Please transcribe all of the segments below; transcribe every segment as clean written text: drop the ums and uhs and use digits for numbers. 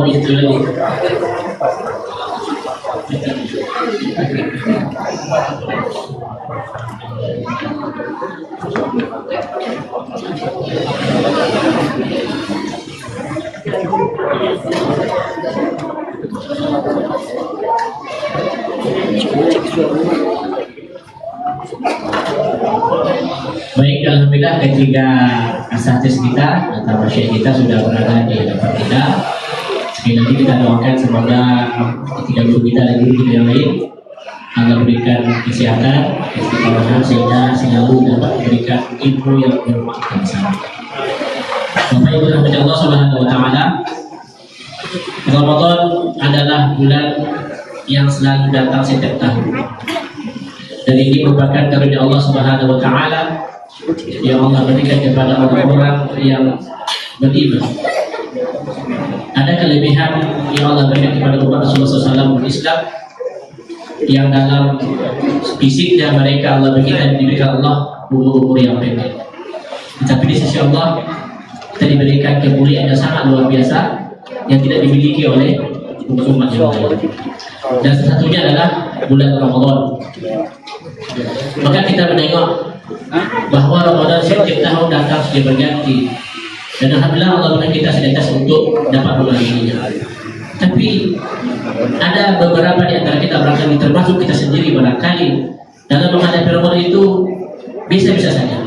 lebih itu lagi. Baik, alhamdulillah ketiga asatidz kita atau syekh kita sudah berada di depan kita. Sekali lagi kita doakan semoga ketiga guru kita dan guru kita yang lain Allah berikan kesehatan, istiqomah sehingga selalu dapat memberikan ilmu yang bermanfaat bersama. Bapak Ibu rahmati Allah Subhanahu wa taala, Ramadan adalah bulan yang selalu datang setiap tahun. Dan ini merupakan karunia Allah Subhanahu wa taala yang Allah berikan kepada orang-orang yang beriman. Ada kelebihan yang Allah berikan kepada umat Rasulullah SAW Islam yang dalam fisiknya mereka Allah diberikan Allah umur yang pendek. Tetapi di sisi Allah kita diberikan kemuliaan yang sangat luar biasa yang tidak dimiliki oleh umat yang lain. Dan salah satunya adalah bulan Ramadan. Maka kita menengok bahwa Ramadan setiap tahun datang sudah berganti. Dan alhamdulillah Allah berikan kita senantiasa untuk dapat mengalaminya. Tapi ada beberapa di antara kita barangkali termasuk kita sendiri barangkali dalam menghadapi Ramadan itu bisa-bisa saja.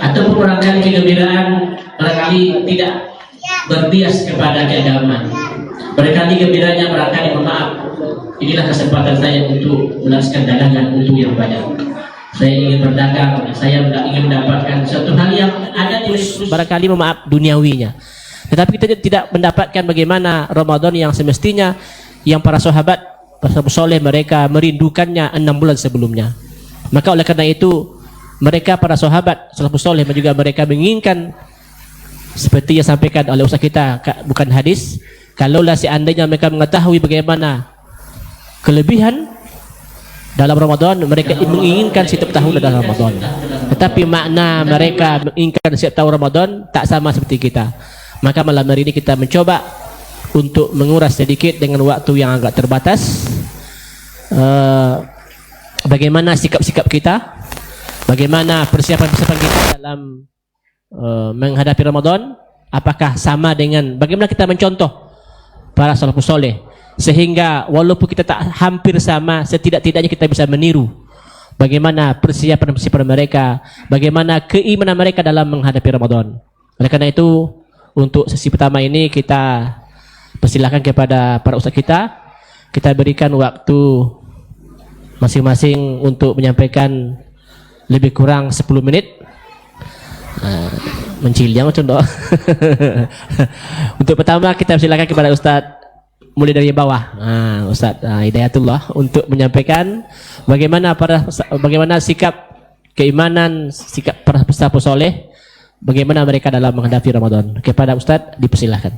Ataupun barangkali kegembiraan barangkali tidak berbias kepada keagamaan. Barangkali gembiranya barangkali maaf. Inilah kesempatan saya untuk meluaskan dagangan untuk yang banyak. Saya ingin berdagang, saya ingin mendapatkan suatu hal yang ada di barangkali maaf duniawinya. Tetapi kita tidak mendapatkan bagaimana Ramadan yang semestinya yang para sahabat soleh mereka merindukannya 6 bulan sebelumnya. Maka oleh karena itu mereka para sahabat salafus soleh juga mereka menginginkan seperti yang sampaikan oleh ustaz kita bukan hadis, kalaulah seandainya mereka mengetahui bagaimana kelebihan dalam Ramadan, mereka menginginkan setiap tahun dalam Ramadan. Tetapi makna mereka menginginkan setiap tahun Ramadan tak sama seperti kita. Maka malam hari ini kita mencoba untuk menguras sedikit dengan waktu yang agak terbatas. Bagaimana sikap-sikap kita, bagaimana persiapan-persiapan kita dalam menghadapi Ramadan, apakah sama dengan bagaimana kita mencontoh para salafus soleh, sehingga walaupun kita tak hampir sama, setidak-tidaknya kita bisa meniru bagaimana persiapan mereka, bagaimana keimanan mereka dalam menghadapi Ramadan. Oleh karena itu, untuk sesi pertama ini kita persilakan kepada para ustaz kita berikan waktu masing-masing untuk menyampaikan lebih kurang 10 menit. Mencilnya macam tu. Untuk pertama kita persilakan kepada ustaz mulai dari bawah, Ustaz Hidayatullah untuk menyampaikan bagaimana sikap keimanan, sikap para salafus soleh, bagaimana mereka dalam menghadapi Ramadan. Kepada Ustaz dipersilahkan.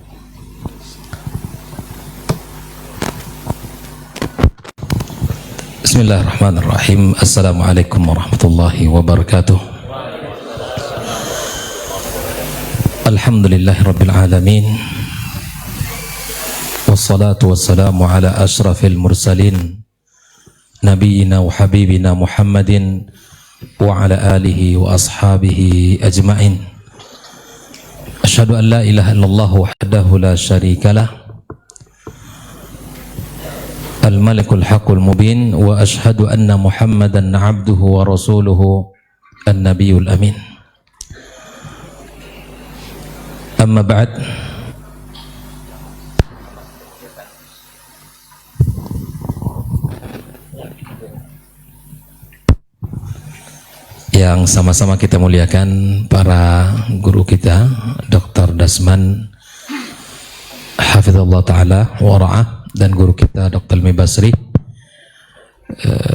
Bismillahirrahmanirrahim. Assalamualaikum warahmatullahi wabarakatuh. Alhamdulillahirabbil alamin. Wassalatu wassalamu ala ashrafil mursalin Nabiyyina wa habibina Muhammadin wa ala alihi wa ashabihi ajma'in. Asyhadu an la ilaha illallah wahdahu la syarikalah al-malikul haqqul mubin wa asyhadu anna Muhammadan abduhu wa rasuluhu an-nabiyul amin. Amma ba'd. Yang sama-sama kita muliakan para guru kita, Dr. Dasman Hafizallah Ta'ala Wara'ah, dan guru kita Dr. Ilmi Basri,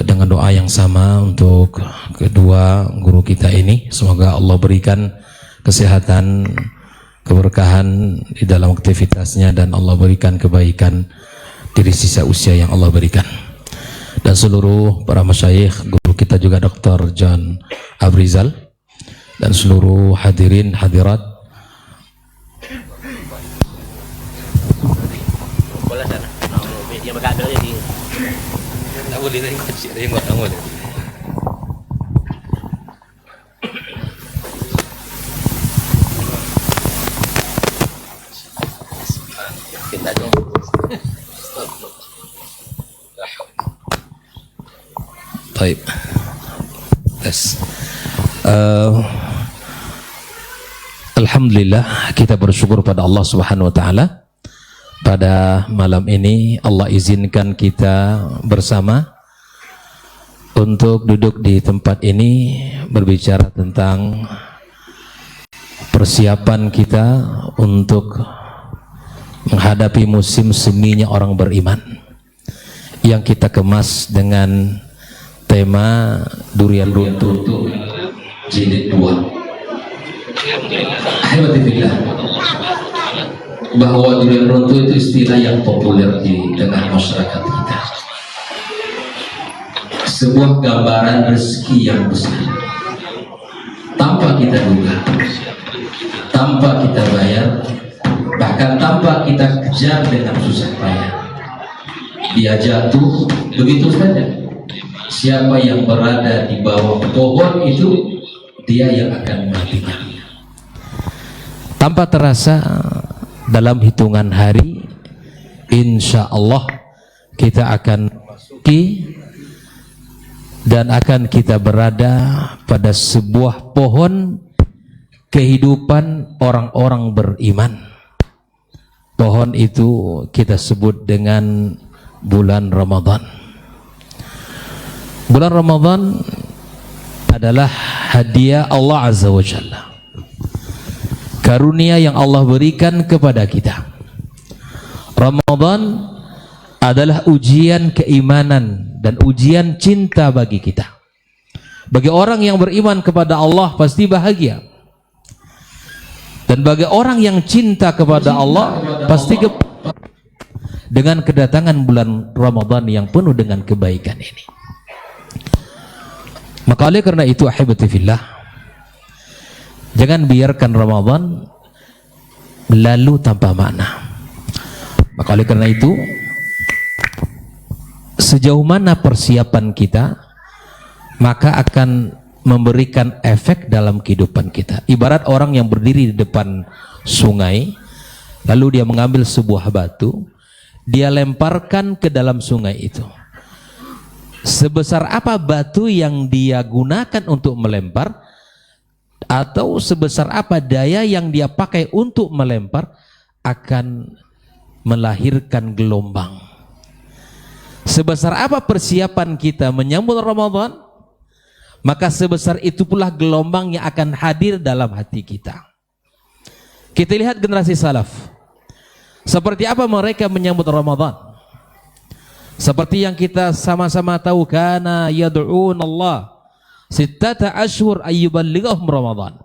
dengan doa yang sama untuk kedua guru kita ini. Semoga Allah berikan kesehatan, keberkahan di dalam aktivitasnya, dan Allah berikan kebaikan di sisa usia yang Allah berikan. Dan seluruh para masyayikh, guru kita juga Dr. John Abrizal, dan seluruh hadirin hadirat Baik. Yes. Alhamdulillah, kita bersyukur pada Allah Subhanahu wa taala. Pada malam ini Allah izinkan kita bersama untuk duduk di tempat ini berbicara tentang persiapan kita untuk menghadapi musim seminya orang beriman yang kita kemas dengan tema durian runtuh jilid 2. Alhamdulillah, bahwa durian runtuh itu istilah yang populer di tengah masyarakat kita, sebuah gambaran rezeki yang besar tanpa kita duga, tanpa kita bayar, bahkan tanpa kita kejar dengan susah payah. Dia jatuh begitu saja. Siapa yang berada di bawah pohon itu, dia yang akan memetiknya. Tanpa terasa, dalam hitungan hari, insya Allah kita akan masuki dan akan kita berada pada sebuah pohon kehidupan orang-orang beriman. Pohon itu kita sebut dengan bulan Ramadan. Bulan Ramadan adalah hadiah Allah Azza wa Jalla, karunia yang Allah berikan kepada kita. Ramadan adalah ujian keimanan dan ujian cinta bagi kita. Bagi orang yang beriman kepada Allah pasti bahagia, dan bagi orang yang cinta kepada Allah pasti dengan kedatangan bulan Ramadan yang penuh dengan kebaikan ini. Maka oleh karena itu, ahibati fillah, jangan biarkan Ramadan lalu tanpa makna. Maka oleh karena itu, sejauh mana persiapan kita, maka akan memberikan efek dalam kehidupan kita. Ibarat orang yang berdiri di depan sungai, lalu dia mengambil sebuah batu, dia lemparkan ke dalam sungai itu. Sebesar apa batu yang dia gunakan untuk melempar, atau sebesar apa daya yang dia pakai untuk melempar, akan melahirkan gelombang. Sebesar apa persiapan kita menyambut Ramadan, maka sebesar itu pula gelombang yang akan hadir dalam hati kita. Kita lihat generasi salaf, seperti apa mereka menyambut Ramadan. Seperti yang kita sama-sama tahu, kana yad'un Allah sittata ashhur ayyuballighahum Ramadan.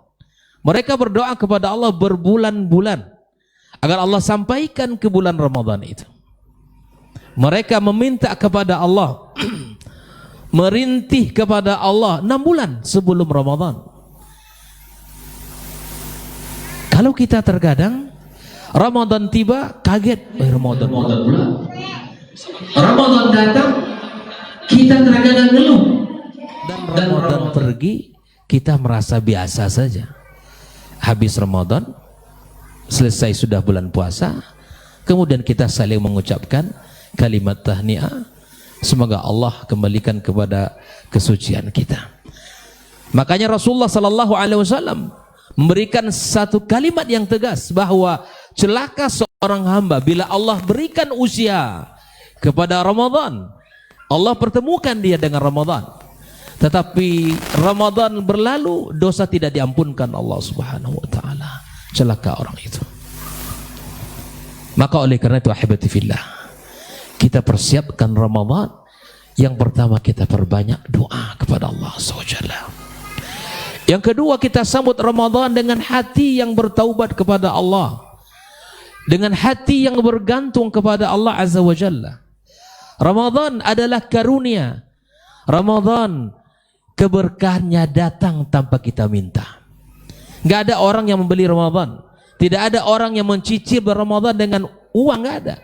Mereka berdoa kepada Allah berbulan-bulan agar Allah sampaikan ke bulan Ramadan itu. Mereka meminta kepada Allah merintih kepada Allah 6 bulan sebelum Ramadan. Kalau kita terkadang Ramadan tiba kaget, Ramadan pula. Ramadan datang, kita terkadang ngeluh, dan Ramadan pergi, kita merasa biasa saja. Habis Ramadan, selesai sudah bulan puasa, kemudian kita saling mengucapkan kalimat tahniah, semoga Allah kembalikan kepada kesucian kita. Makanya Rasulullah sallallahu alaihi wasallam memberikan satu kalimat yang tegas, bahwa celaka seorang hamba bila Allah berikan usia kepada Ramadan, Allah pertemukan dia dengan Ramadan, tetapi Ramadan berlalu, dosa tidak diampunkan Allah Subhanahu wa taala. Celaka orang itu. Maka oleh karena itu, ahibati fillah, kita persiapkan Ramadan. Yang pertama, kita perbanyak doa kepada Allah SWT. Yang kedua, kita sambut Ramadan dengan hati yang bertaubat kepada Allah, dengan hati yang bergantung kepada Allah Azza wa Jalla. Ramadan adalah karunia. Ramadan keberkahannya datang tanpa kita minta. Gak ada orang yang membeli Ramadan, tidak ada orang yang mencicil Ramadan dengan uang, gak ada.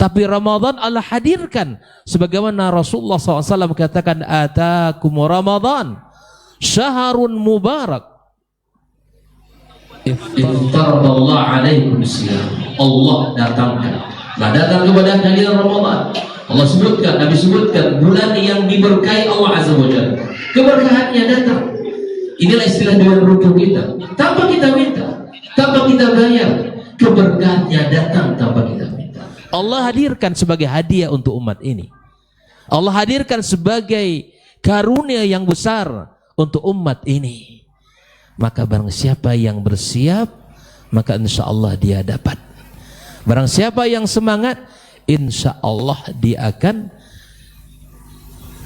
Tapi Ramadan Allah hadirkan sebagaimana Rasulullah SAW katakan, atakum Ramadan syahrun mubarak Iftaradallahu alaikum siyam. Allah datangkan, datang kepada kalian Ramadan. Allah sebutkan, Nabi sebutkan bulan yang diberkahi Allah Azza wa Jalla. Keberkahannya datang. Inilah istilah doa rukun kita. Tanpa kita minta, tanpa kita bayar, keberkahannya datang tanpa kita minta. Allah hadirkan sebagai hadiah untuk umat ini. Allah hadirkan sebagai karunia yang besar untuk umat ini. Maka barang siapa yang bersiap, maka insya Allah dia dapat. Barang siapa yang semangat, insya Allah dia akan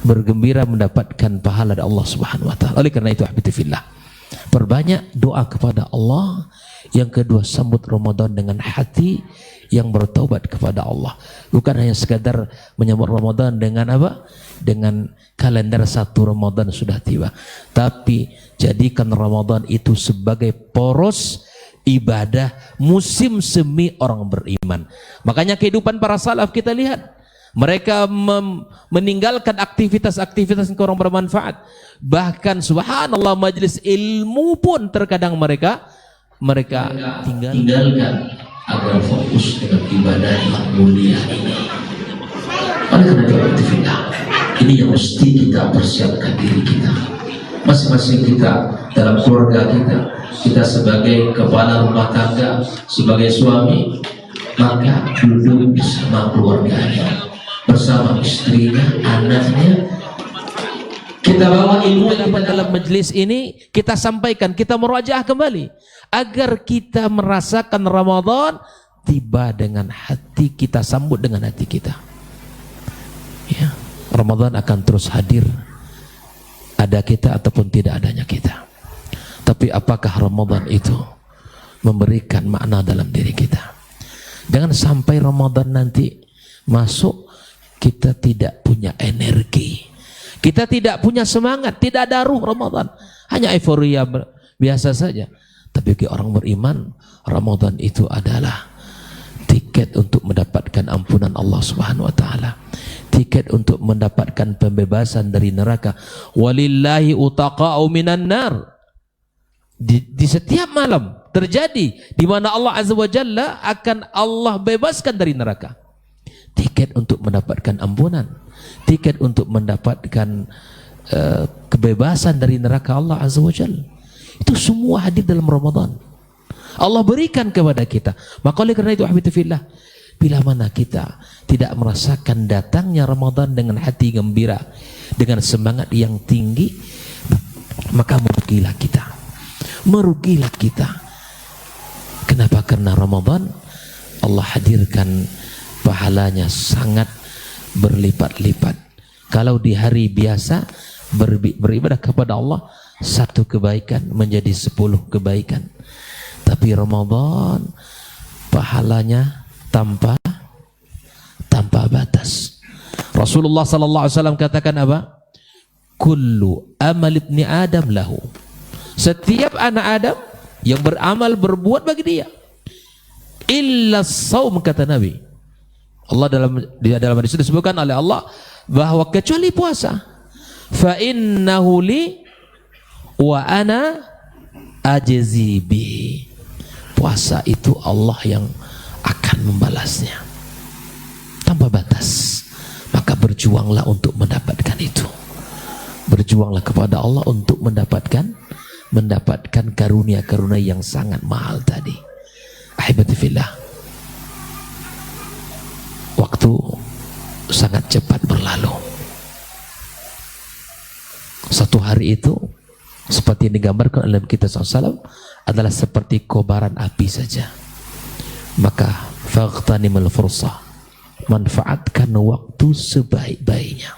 bergembira mendapatkan pahala dari Allah Subhanahu wa taala. Oleh karena itu, ahbati fillah, perbanyak doa kepada Allah. Yang kedua, sambut Ramadan dengan hati yang bertaubat kepada Allah. Bukan hanya sekadar menyambut Ramadan dengan apa? Dengan kalender 1 Ramadan sudah tiba. Tapi jadikan Ramadan itu sebagai poros ibadah musim semi orang beriman. Makanya kehidupan para salaf kita lihat, mereka meninggalkan aktivitas-aktivitas yang kurang bermanfaat. Bahkan subhanallah, majelis ilmu pun terkadang mereka tinggalkan agar fokus dengan ibadah yang mulia ini. Oleh karena itu, aktivitas ini yang mesti kita persiapkan diri kita, masing-masing kita dalam keluarga kita sebagai kepala rumah tangga, sebagai suami, maka duduk bersama keluarganya, bersama istrinya, anaknya. Kita bawa ilmu dalam majelis ini, kita sampaikan, kita merajaah kembali agar kita merasakan Ramadan tiba dengan hati kita, sambut dengan hati kita. Ya, Ramadan akan terus hadir, ada kita ataupun tidak adanya kita. Tapi apakah Ramadan itu memberikan makna dalam diri kita? Jangan sampai Ramadan nanti masuk kita tidak punya energi, kita tidak punya semangat, tidak ada ruh Ramadan, hanya euforia biasa saja. Tapi bagi orang beriman, Ramadan itu adalah tiket untuk mendapatkan ampunan Allah Subhanahu wa taala, tiket untuk mendapatkan pembebasan dari neraka. Walillahi utaqa'u minan nar. Di setiap malam terjadi di mana Allah Azza wa Jalla akan Allah bebaskan dari neraka. Tiket untuk mendapatkan ampunan, tiket untuk mendapatkan kebebasan dari neraka Allah Azza wa Jalla. Itu semua hadir dalam Ramadan. Allah berikan kepada kita. Maka oleh karena itu, ahbati fillah, bila mana kita tidak merasakan datangnya Ramadan dengan hati gembira, dengan semangat yang tinggi, maka merugilah kita. Merugilah kita. Kenapa? Karena Ramadan Allah hadirkan pahalanya sangat berlipat-lipat. Kalau di hari biasa beribadah kepada Allah, 1 kebaikan menjadi 10 kebaikan. Tapi Ramadan pahalanya tanpa batas. Rasulullah sallallahu alaihi wasallam katakan apa? Kullu amal ibni Adam lahu. Setiap anak Adam yang beramal berbuat bagi dia. Illa saum, kata Nabi. Allah dalam hadis disebutkan oleh Allah bahwa kecuali puasa. Fa innahu li wa ana ajzi bihi. Puasa itu Allah yang akan membalasnya tanpa batas. Maka berjuanglah untuk mendapatkan itu. Berjuanglah kepada Allah untuk mendapatkan karunia-karunia yang sangat mahal tadi. Ahibati fillah, waktu sangat cepat berlalu. Satu hari itu seperti yang digambarkan oleh kita SAW adalah seperti kobaran api saja. Maka faghtanimul fursah, manfaatkan waktu sebaik-baiknya.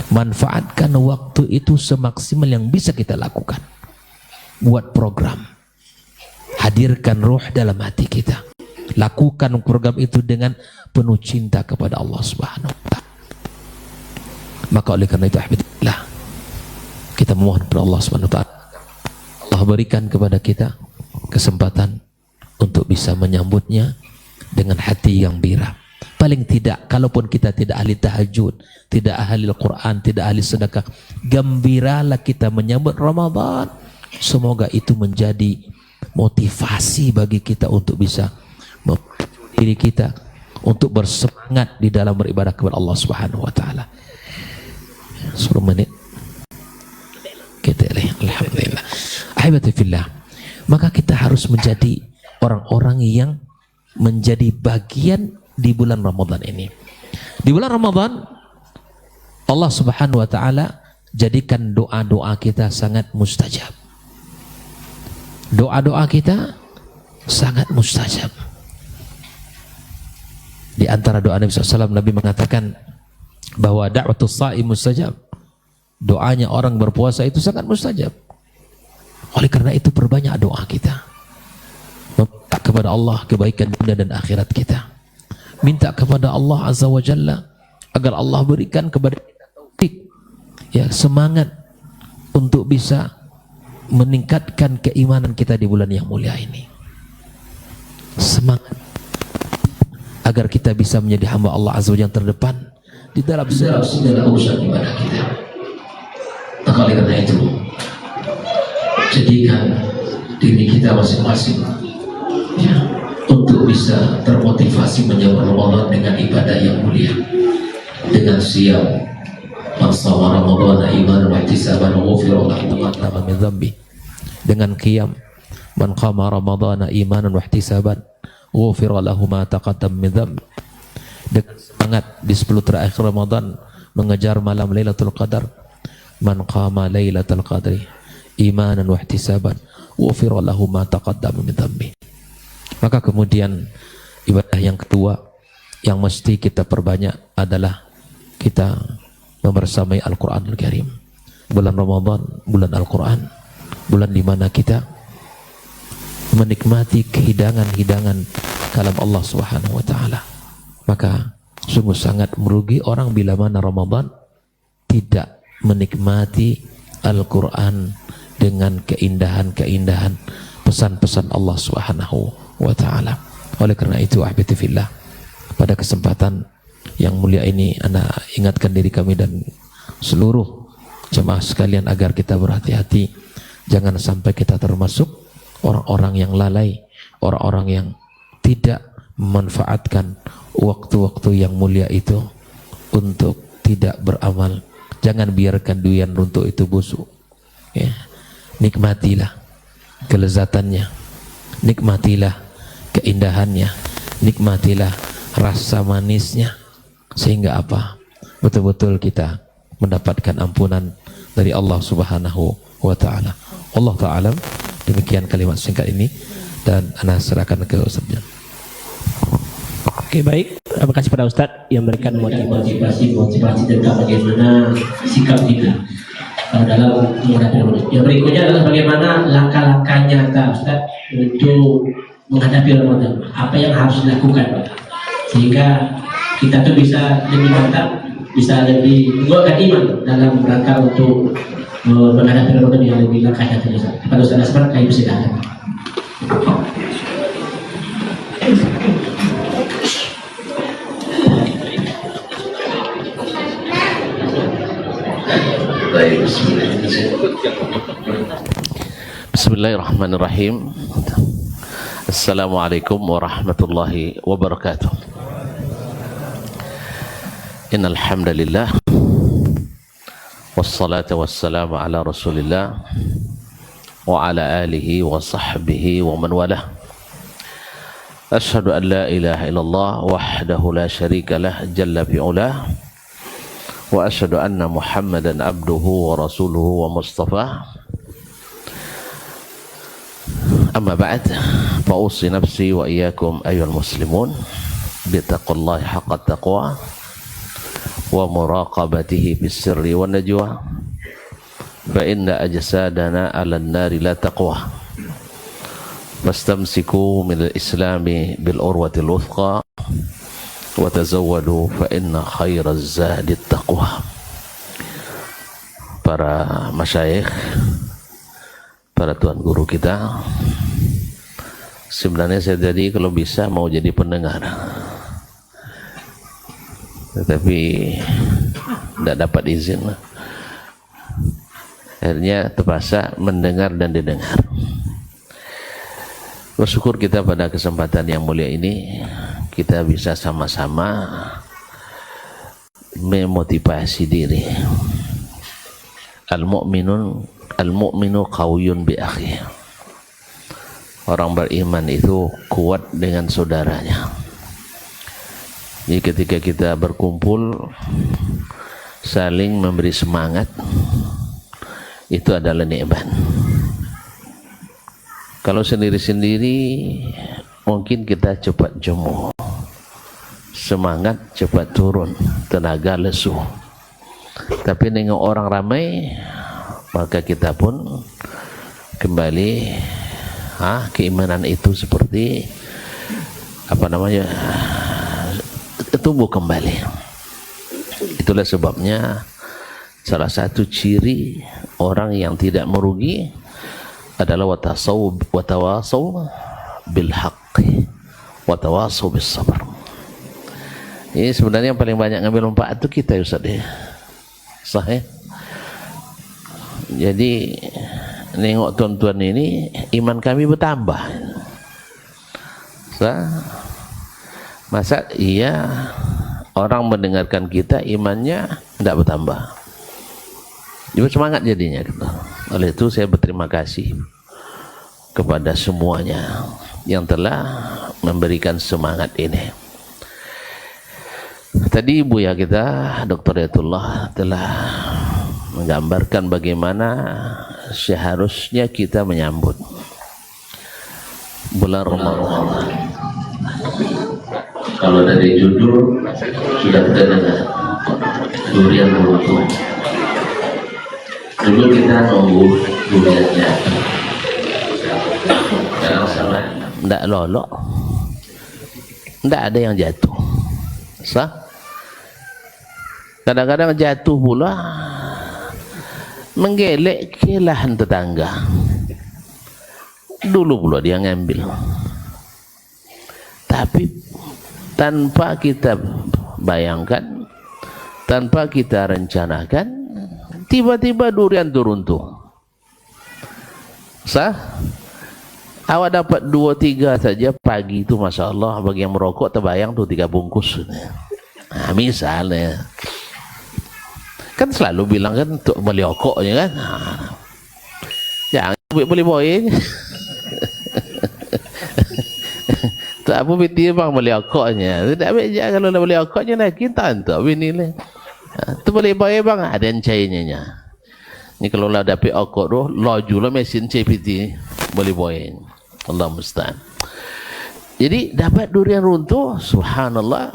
Manfaatkan waktu itu semaksimal yang bisa kita lakukan. Buat program, hadirkan ruh dalam hati kita, lakukan program itu dengan penuh cinta kepada Allah Subhanahu wa ta'ala. Maka oleh karena itu, alhamdulillah, kita memohon kepada Allah Subhanahu wa ta'ala, Allah berikan kepada kita kesempatan untuk bisa menyambutnya dengan hati yang birah. Paling tidak, kalaupun kita tidak ahli tahajud, tidak ahli Al-Quran, tidak ahli sedekah, gembiralah kita menyambut Ramadan. Semoga itu menjadi motivasi bagi kita untuk bisa memicu diri kita untuk bersemangat di dalam beribadah kepada Allah Subhanahu wa taala. 10 menit. Kita alhamdulillah. Ahibati fillah. Maka kita harus menjadi orang-orang yang menjadi bagian di bulan Ramadan ini. Di bulan Ramadan Allah Subhanahu wa taala jadikan doa-doa kita sangat mustajab. Doa-doa kita sangat mustajab. Di antara doa Nabi SAW, Nabi mengatakan bahwa da'watus sha'im mustajab. Doanya orang berpuasa itu sangat mustajab. Oleh karena itu perbanyak doa kita. Meminta kepada Allah kebaikan dunia dan akhirat kita. Minta kepada Allah Azza wa Jalla agar Allah berikan kepada kita taufik, ya, semangat untuk bisa meningkatkan keimanan kita di bulan yang mulia ini. Semangat agar kita bisa menjadi hamba Allah Azza wa Jalla yang terdepan di dalam segala urusan ibadah kita. Maka oleh karena itu, jadikan diri kita masing-masing, ya, untuk bisa termotivasi menyambut Ramadan dengan ibadah yang mulia, dengan siap man shama Ramadan imanan wa ihtisaban ghufira lahu ma taqaddama min dhanbi, dengan qiyam man qama Ramadan imanan wa ihtisaban ghufira lahu ma taqaddama min dhanbi, dengan semangat di 10 terakhir Ramadan mengejar malam Lailatul Qadar, man qama Lailatul Qadri imanan wa ihtisaban ghufira lahu ma taqaddama min dhanbi. Maka kemudian ibadah yang kedua yang mesti kita perbanyak adalah kita membersamai Al-Quranul Karim. Bulan Ramadan, bulan Al-Quran, bulan di mana kita menikmati kehidangan-hidangan kalam Allah Subhanahu wa taala. Maka sungguh sangat merugi orang bila mana Ramadan tidak menikmati Al-Quran dengan keindahan-keindahan pesan-pesan Allah Subhanahu wa ta'ala. Oleh karena itu, ahbati fillah, pada kesempatan yang mulia ini Anda ingatkan diri kami dan seluruh jemaah sekalian agar kita berhati-hati, jangan sampai kita termasuk orang-orang yang lalai, orang-orang yang tidak memanfaatkan waktu-waktu yang mulia itu untuk tidak beramal. Jangan biarkan durian runtuh itu busuk, ya. Nikmatilah kelezatannya, nikmatilah keindahannya, nikmatilah rasa manisnya, sehingga apa? Betul-betul kita mendapatkan ampunan dari Allah Subhanahu wa ta'ala. Allah ta'ala, demikian kalimat singkat ini, dan ana serahkan ke Ustaz. Oke, baik. Terima kasih pada Ustadz yang memberikan motivasi tentang bagaimana sikap kita dalam menghadapi Ramadan. Yang berikutnya adalah bagaimana langkah-langkah nyata Ustaz untuk menghadapi Ramadan. Apa yang harus dilakukan sehingga kita tuh bisa lebih mantap, bisa lebih menguatkan iman dalam rangka untuk menghadapi Ramadan yang lebih langkah nyata. Kepada Ustaz Asmar, kami persilakan. Bismillahirrahmanirrahim. Assalamualaikum warahmatullahi wabarakatuh. Innal hamdalillah wassalatu wassalamu ala Rasulillah wa ala alihi wa sahbihi wa man walah. Asyhadu an la ilaha illallah wahdahu la syarika lah jalla fi'ulah, wa asyhadu anna Muhammadan abduhu wa rasuluhu wa mustafa. Amma ba'd, fa usi nafsi wa iyyakum ayyuhal muslimun bittaqullahi haqqa taqwa wa muraqabatihi bis sirri wan najwa, fa inna ajsadana 'alan nari la taqwa. Fastamsiku minal islami bil urwatil wuthqa wa tazawwadu fa inna khairaz zadi taqwa. Para masyayikh, para tuan guru kita, sebenarnya saya jadi kalau bisa mau jadi pendengar, tetapi tidak dapat izin. Akhirnya terpaksa mendengar dan didengar. Bersyukur kita pada kesempatan yang mulia ini kita bisa sama-sama memotivasi diri. Al-mu'minu qawiyyun bi akhihi. Orang beriman itu kuat dengan saudaranya. Jadi ketika kita berkumpul saling memberi semangat, itu adalah nikmat. Kalau sendiri-sendiri mungkin kita cepat jemu, semangat cepat turun, tenaga lesu. Tapi dengan orang ramai maka kita pun kembali keimanan itu seperti tumbuh kembali. Itulah sebabnya salah satu ciri orang yang tidak merugi adalah watawasau bil haqqi watawasau bis sabar. Ini sebenarnya yang paling banyak ngambil manfaat itu kita, Ustaz ya. Sahih. Jadi nengok tuan-tuan ini iman kami bertambah. Masa iya orang mendengarkan kita imannya tidak bertambah. Jadi semangat jadinya gitu. Oleh itu saya berterima kasih kepada semuanya yang telah memberikan semangat ini. Tadi Buya kita Dr. Yatullah telah menggambarkan bagaimana seharusnya kita menyambut bulan Ramadan. Kalau dari judul sudah kita dengar durian runtuh. Dulu kita nunggu duriannya, sekarang salah, tidak lolok, tidak ada yang jatuh. Kadang-kadang jatuh pula menggelek ke lahan tetangga. Dulu pula dia ngambil, tapi tanpa kita bayangkan, tanpa kita rencanakan, tiba-tiba durian turun tuh. Awak dapat 2-3 saja pagi itu, Masya Allah. Bagi yang merokok terbayang tuh 3 bungkus. Nah, misalnya kan selalu bilang kan untuk beli rokoknya kan, jangan beli boy. Tak apa beti bang beli rokoknya. Tidak beja kalau nak beli rokoknya nak kita tak bini le. Tu boleh boy bang ada cairnya. Ni kalau lah dapat rokok tu laju lah mesin CPT boleh boy. Allah musta'an. Jadi dapat durian runtuh, subhanallah,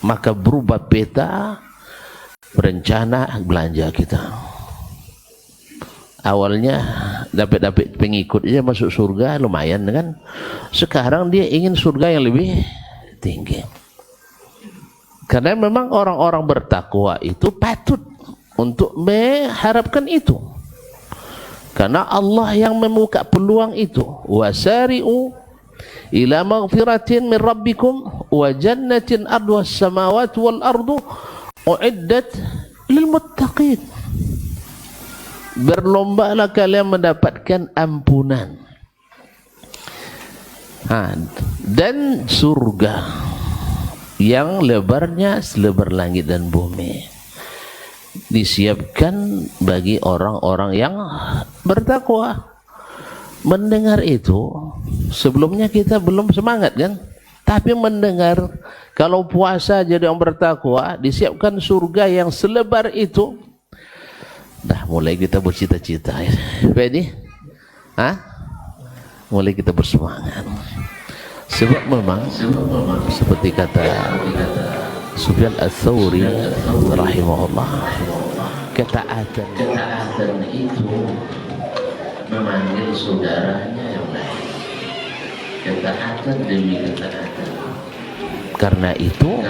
maka berubah peta rencana belanja kita. Awalnya dapat pengikut aja masuk surga lumayan kan. Sekarang dia ingin surga yang lebih tinggi. Karena memang orang-orang bertakwa itu patut untuk mengharapkan itu. Karena Allah yang membuka peluang itu. Wasari'u ila maghfiratin min rabbikum wa jannatin arduhas samawati wal ardu uiddat lil muttaqin. Berlombalah kalian mendapatkan ampunan. Dan surga yang lebarnya selebar langit dan bumi disiapkan bagi orang-orang yang bertakwa. Mendengar itu sebelumnya kita belum semangat kan, tapi mendengar kalau puasa jadi orang bertakwa disiapkan surga yang selebar itu, dah mulai kita bercita-cita. Jadi mulai kita bersemangat. Sebab memang seperti kata Sufyan Ats-Tsauri rahimahullah, ketaatan itu memanggil saudaranya yang lain. Ketaatan demi ketaatan. Karena itu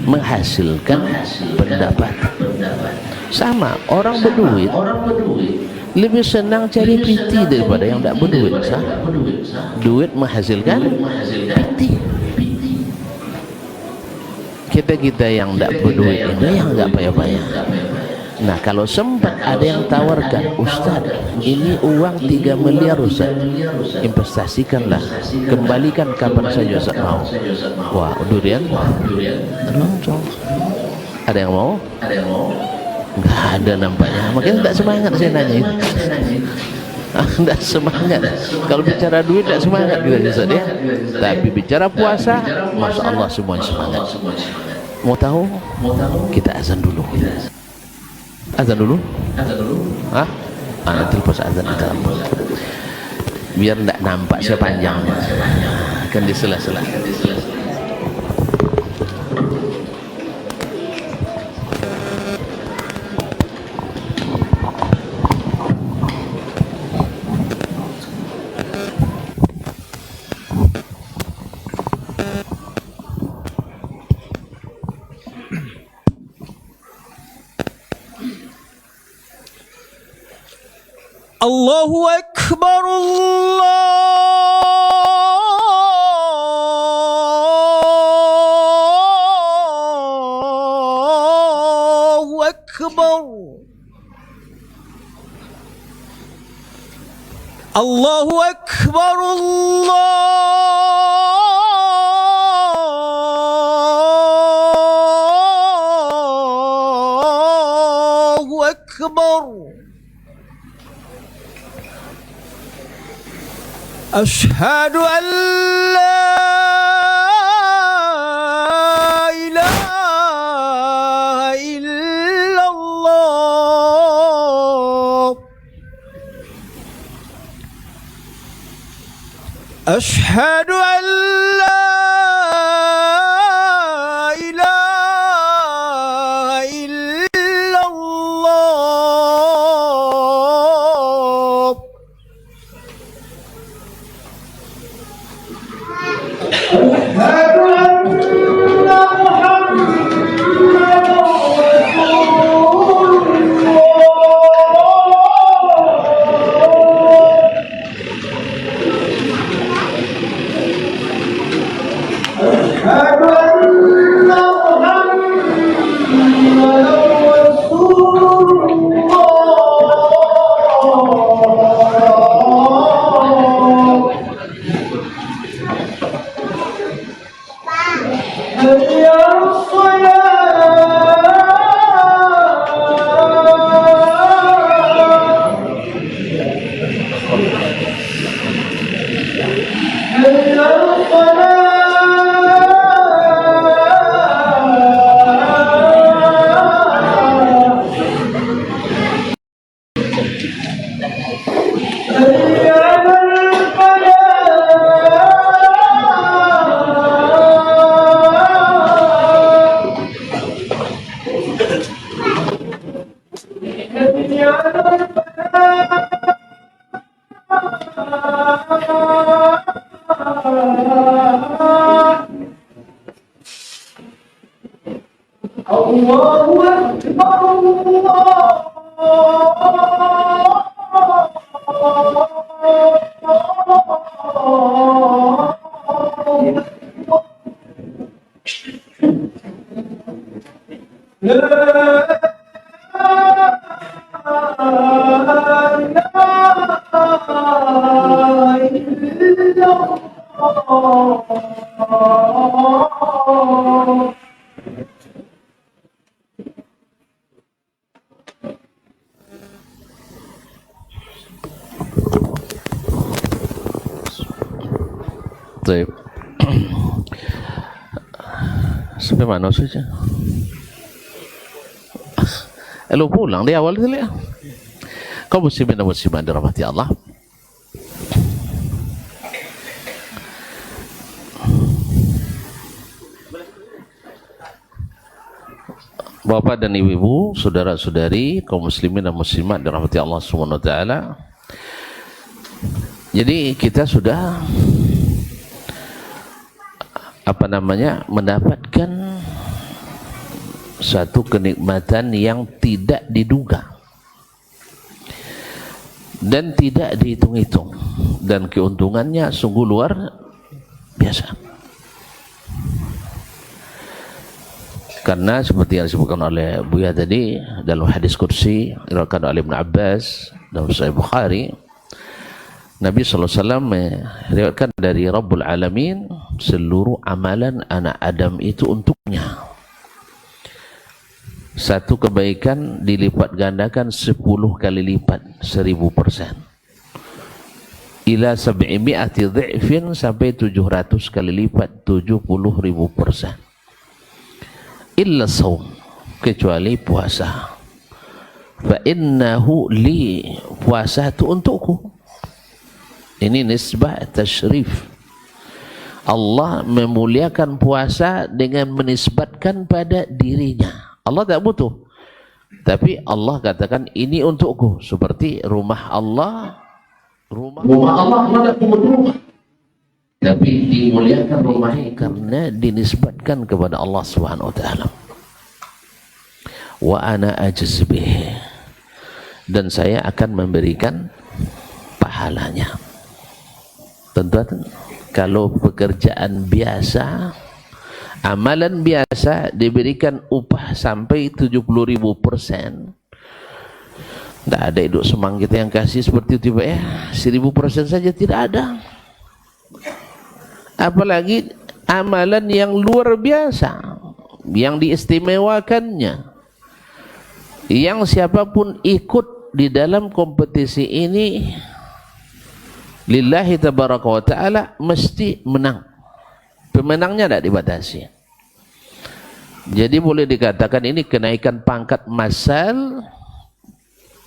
menghasilkan pendapat. Sama orang berduit lebih senang cari piti daripada yang tak berduit. Duit menghasilkan piti. kita yang tidak berduit ini yang nggak payah-payah. Nah kalau sempat ada yang tawarkan, Ustaz ini uang 3 miliar Ustaz, investasikanlah, kembalikan kapan saja Ustaz mau. Wah durian loncong. Ada yang mau? Nggak ada nampaknya, makanya tidak semangat saya nanya itu. Tidak semangat. Kalau bicara duit tidak semangat kita Ustaz ya. Tapi bicara puasa, Masya Allah semuanya semangat. Mau tahu? Kita azan dulu. Azan dulu? Hah? Nanti lepas azan kita lambung. Biar tidak nampak sepanjangnya. Kan di sela-sela. Allahu Akbar, Allahu Akbar, Allahu Akbar, Allahu Akbar. أشهد أن لا إله إلا الله أشهد أن لا إله إلا الله Baik. Sampai mana saja? Lu pulang di awal dulu ya. Kau muslimin dan muslimat dirahmati Allah. Bapak dan ibu-ibu, saudara-saudari, kaum muslimin dan muslimat dirahmati Allah Subhanahu wa taala. Jadi kita sudah mendapatkan satu kenikmatan yang tidak diduga dan tidak dihitung-hitung, dan keuntungannya sungguh luar biasa. Karena seperti yang disebutkan oleh Buya tadi dalam hadis kursi diriwayatkan oleh Ibnu Abbas dalam Sahih Bukhari, Nabi SAW meriwayatkan dari Rabbul Alamin, seluruh amalan anak Adam itu untuknya. Satu kebaikan dilipat gandakan 10 kali lipat, 1000%. Ila 700 dhi'fin, sampai 700 kali lipat, 70.000%. Illa saum, kecuali puasa. Fa innahu li, puasa itu untukku. Ini nisbah tasyrif. Allah memuliakan puasa dengan menisbatkan pada dirinya. Allah tak butuh, tapi Allah katakan ini untukku. Seperti rumah Allah, rumah Allah tidak butuh rumah, tapi dimuliakan rumahnya karena dinisbatkan kepada Allah Subhanahu wa taala. Wa ana ajz bih, dan saya akan memberikan pahalanya. Tentu kalau pekerjaan biasa, amalan biasa diberikan upah sampai 70.000%. Tidak ada hidup semang kita yang kasih seperti itu Pak ya, 1000% saja tidak ada. Apalagi amalan yang luar biasa, yang diistimewakannya, yang siapapun ikut di dalam kompetisi ini lillahi tabaraka wa ta'ala mesti menang. Pemenangnya tidak dibatasi. Jadi boleh dikatakan ini kenaikan pangkat massal,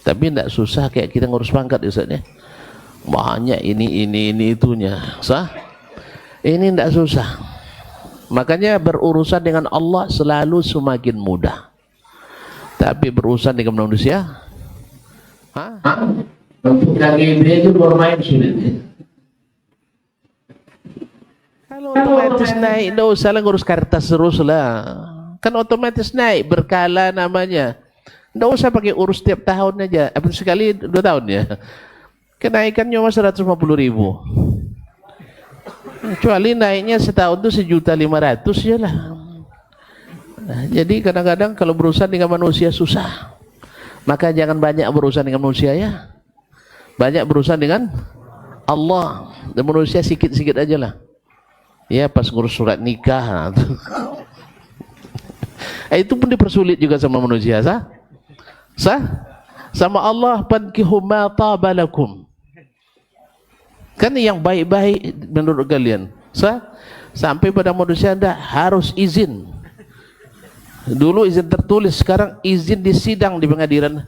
tapi tidak susah kayak kita ngurus pangkat Ustaz ya. Banyak ini itunya. Sah? Ini tidak susah. Makanya berurusan dengan Allah selalu semakin mudah. Tapi berurusan dengan manusia, Untuk KGB itu bermain sulit. kalau otomatis naik, tidak usah lah ngurus kertas terus lah. Kan otomatis naik, berkala namanya. Tidak usah pakai urus tiap tahun aja. Sekali 2 tahun ya. Kenaikannya cuma 150.000. Kecuali naiknya setahun itu 1.500.000 ya lah. Nah, jadi kadang-kadang kalau berurusan dengan manusia susah. Maka jangan banyak berurusan dengan manusia ya. Banyak berurusan dengan Allah. Dan manusia sikit-sikit aja lah. Ya pas ngurus surat nikah. Itu pun dipersulit juga sama manusia. Sah? Sama Allah, fankihu ma taba lakum. Kan yang baik-baik menurut kalian. Sah? Sampai pada manusia anda harus izin. Dulu izin tertulis, sekarang izin di sidang di pengadilan.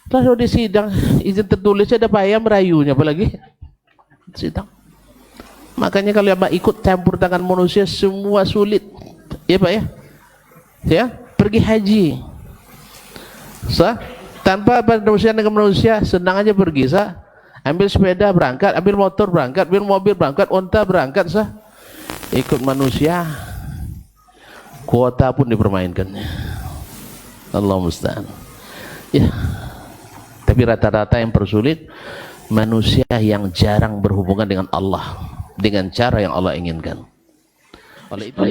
Kalau di sidang izin tertulis ada payah merayunya, apalagi sidang. Makanya kalau yang ikut campur tangan manusia semua sulit. Ya Pak ya? Ya, pergi haji. Sah? Tanpa manusia dengan manusia senang aja pergi, sah? Ambil sepeda berangkat, ambil motor berangkat, ambil mobil berangkat, onta berangkat, sah? Ikut manusia, kuota pun dipermainkan. Allah musta'an. Ya. Tapi rata-rata yang persulit manusia yang jarang berhubungan dengan Allah dengan cara yang Allah inginkan. Oleh itu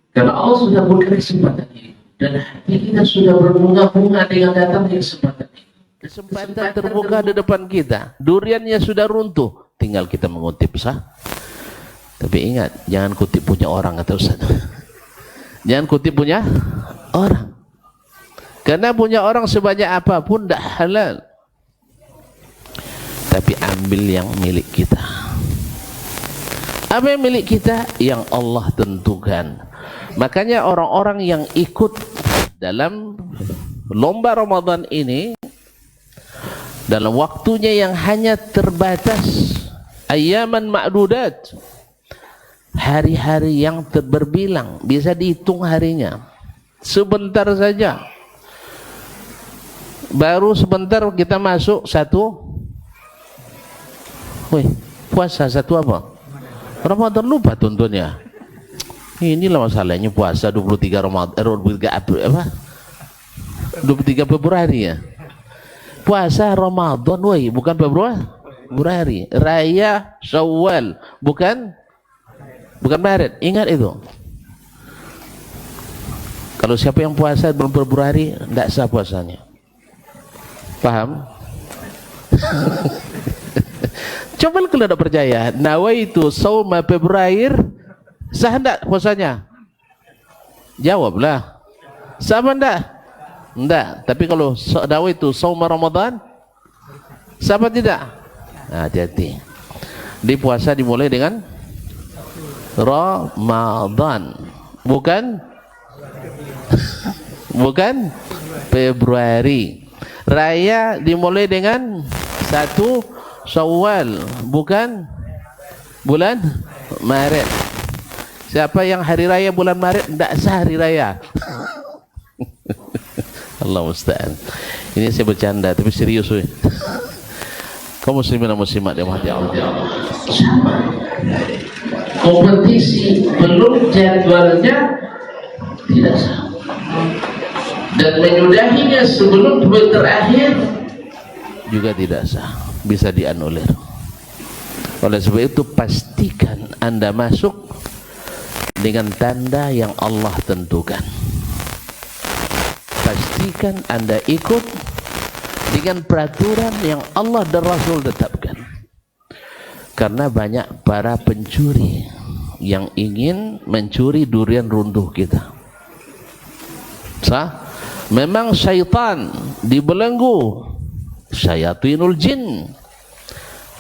karena Allah sudah berikan kesempatan ini dan hati kita sudah berbunga-bunga dengan datangnya kesempatan ini. Kesempatan terbuka di depan kita, duriannya sudah runtuh, tinggal kita mengutip, sah? Tapi ingat, jangan kutip punya orang, kata Ustaz. Jangan kutip punya orang. Karena punya orang sebanyak apapun tidak halal. Tapi ambil yang milik kita. Apa yang milik kita? Yang Allah tentukan. Makanya orang-orang yang ikut dalam lomba Ramadan ini, dalam waktunya yang hanya terbatas, ayaman ma'dudat, hari-hari yang berbilang, bisa dihitung harinya, sebentar saja. Baru sebentar kita masuk puasa satu apa? Ramadan, lupa tuntunnya. Inilah masalahnya puasa 23 Ramadan, 23 Februari ya. Puasa Ramadan, bukan Februari. Raya Syawal, bukan Maret. Ingat itu. Kalau siapa yang puasa bulan Februari, tidak sah puasanya. Paham? Coba kalau tidak percaya, nawaitu sauma Februari, sah tidak puasanya? Jawablah. Sah apa tidak? Tidak. Tapi kalau nawaitu sauma Ramadan, sah apa tidak? Nah, hati-hati. Di puasa dimulai dengan Ramadan, bukan Februari. Raya dimulai dengan 1 Syawal, bukan bulan Maret. Siapa yang hari raya bulan Maret, tidak sah hari raya. Allah musta'an. Ini saya bercanda tapi serius. Kaum muslimin dan muslimat yang dirahmati Allah. Kompetisi belum jadwalnya tidak sah. Dan menyudahinya sebelum duel terakhir juga tidak sah, bisa dianulir. Oleh sebab itu pastikan Anda masuk dengan tanda yang Allah tentukan. Pastikan Anda ikut dengan peraturan yang Allah dan Rasul tetapkan. Karena banyak para pencuri yang ingin mencuri durian runtuh kita. Sah? Memang syaitan dibelenggu, syayatinul jin,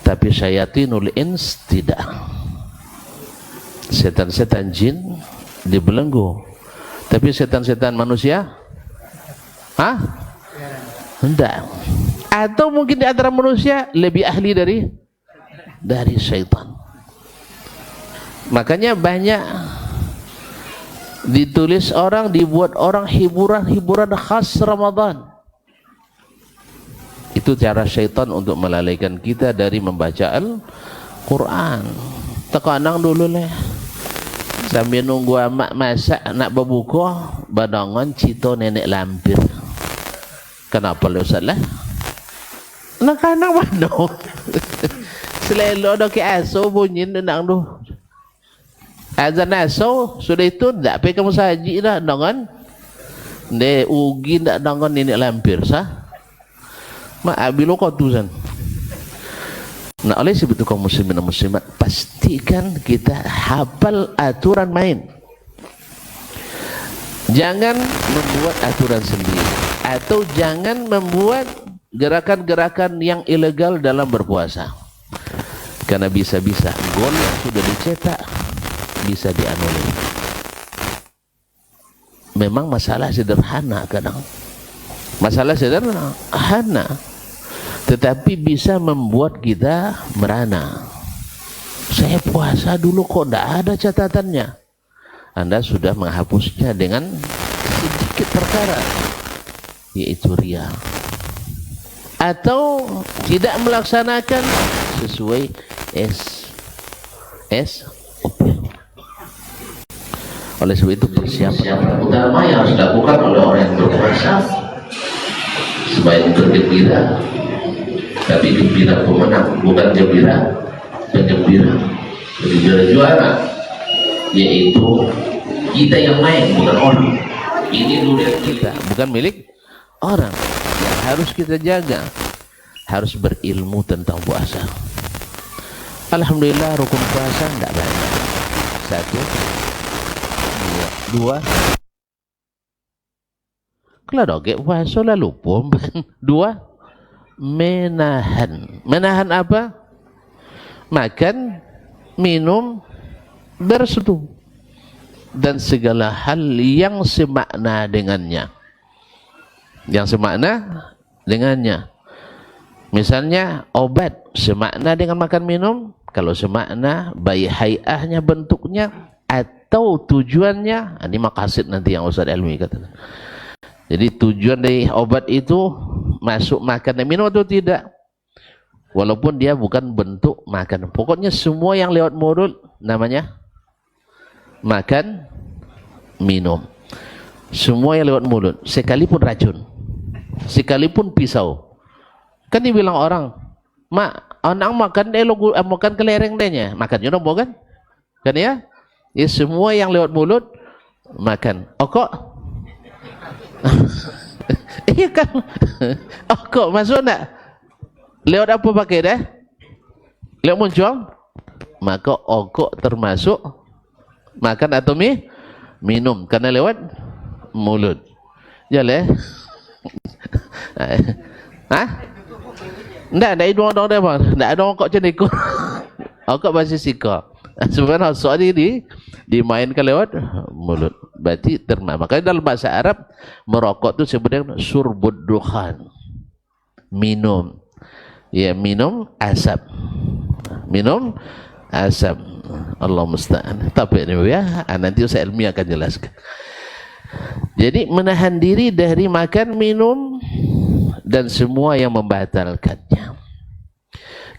tapi syayatinul ins tidak. Setan-setan jin dibelenggu, tapi setan-setan manusia, tidak. Atau mungkin di antara manusia lebih ahli dari syaitan. Makanya banyak ditulis orang, dibuat orang hiburan khas Ramadan. Itu cara syaitan untuk melalaikan kita dari membaca Al-Quran. Tekanang dulu lah, sambil nunggu amak masak nak berbuka, badangan cito nenek lampir. Kenapa lu salah? Nak anak mana? Selalu ada ke aso bunyi nendang tu. Azan aso sudah itu tak pergi kamu saji dah dengan de ugi tak dengan nenek lampir sah. Mak abilo kau tu san. Nah, oleh sebab itu kaum muslimin dan muslimat, pastikan kita hafal aturan main. Jangan membuat aturan sendiri atau jangan membuat gerakan-gerakan yang ilegal dalam berpuasa. Karena bisa-bisa gol yang sudah dicetak bisa dianulir. Memang masalah sederhana kadang. Masalah sederhana, tetapi bisa membuat kita merana. Saya puasa dulu kok tidak ada catatannya. Anda sudah menghapusnya dengan sedikit perkara, yaitu riya, atau tidak melaksanakan sesuai SOP. Oleh sebab itu persiapan utama yang harus dilakukan oleh orang yang berpuasa selain bergembira, tapi gembira pemenang, bukan gembira penggembira, gembira juara, yaitu kita yang main, bukan orang. Ini durian kita, bukan milik orang. Yang harus kita jaga, harus berilmu tentang puasa. Alhamdulillah rukun puasa tidak banyak. 1, 2. Kalau doge puasa lah lupa. 2, menahan. Menahan apa? Makan, minum, bersetubuh, dan segala hal yang semakna dengannya. Yang semakna dengannya. Misalnya obat semakna dengan makan minum. Kalau semakna baik hayahnya, bentuknya, atau tujuannya, ini maqasid nanti yang Ustaz Elmi katakan. Jadi tujuan dari obat itu masuk makan dan minum atau tidak, walaupun dia bukan bentuk makan. Pokoknya semua yang lewat mulut namanya makan, minum. Semua yang lewat mulut, sekalipun racun, sekalipun pisau. Kan dibilang orang, mak, anak makan makan kelereng dehnya, makan jodoh bukan? Kan ya? Ya semua yang lewat mulut makan. Oh kok Iya kan? Oh, kok masuk nak? Lewat apa pakai dah? Lewat muncul? Maka okok termasuk makan atau minum karena lewat mulut. Jalan. Hah? Ndak hidung orang dia apa? Ndak ada okok macam ni. Okok masih sika. Sebenarnya soal ini dimainkan lewat mulut. Berarti makanya dalam bahasa Arab merokok itu sebenarnya surbud dukhan. Minum. Ya, minum asap. Minum asap. Allah musta'an. Tapi ini ya, nanti saya ilmiah akan jelaskan. Jadi menahan diri dari makan, minum dan semua yang membatalkannya.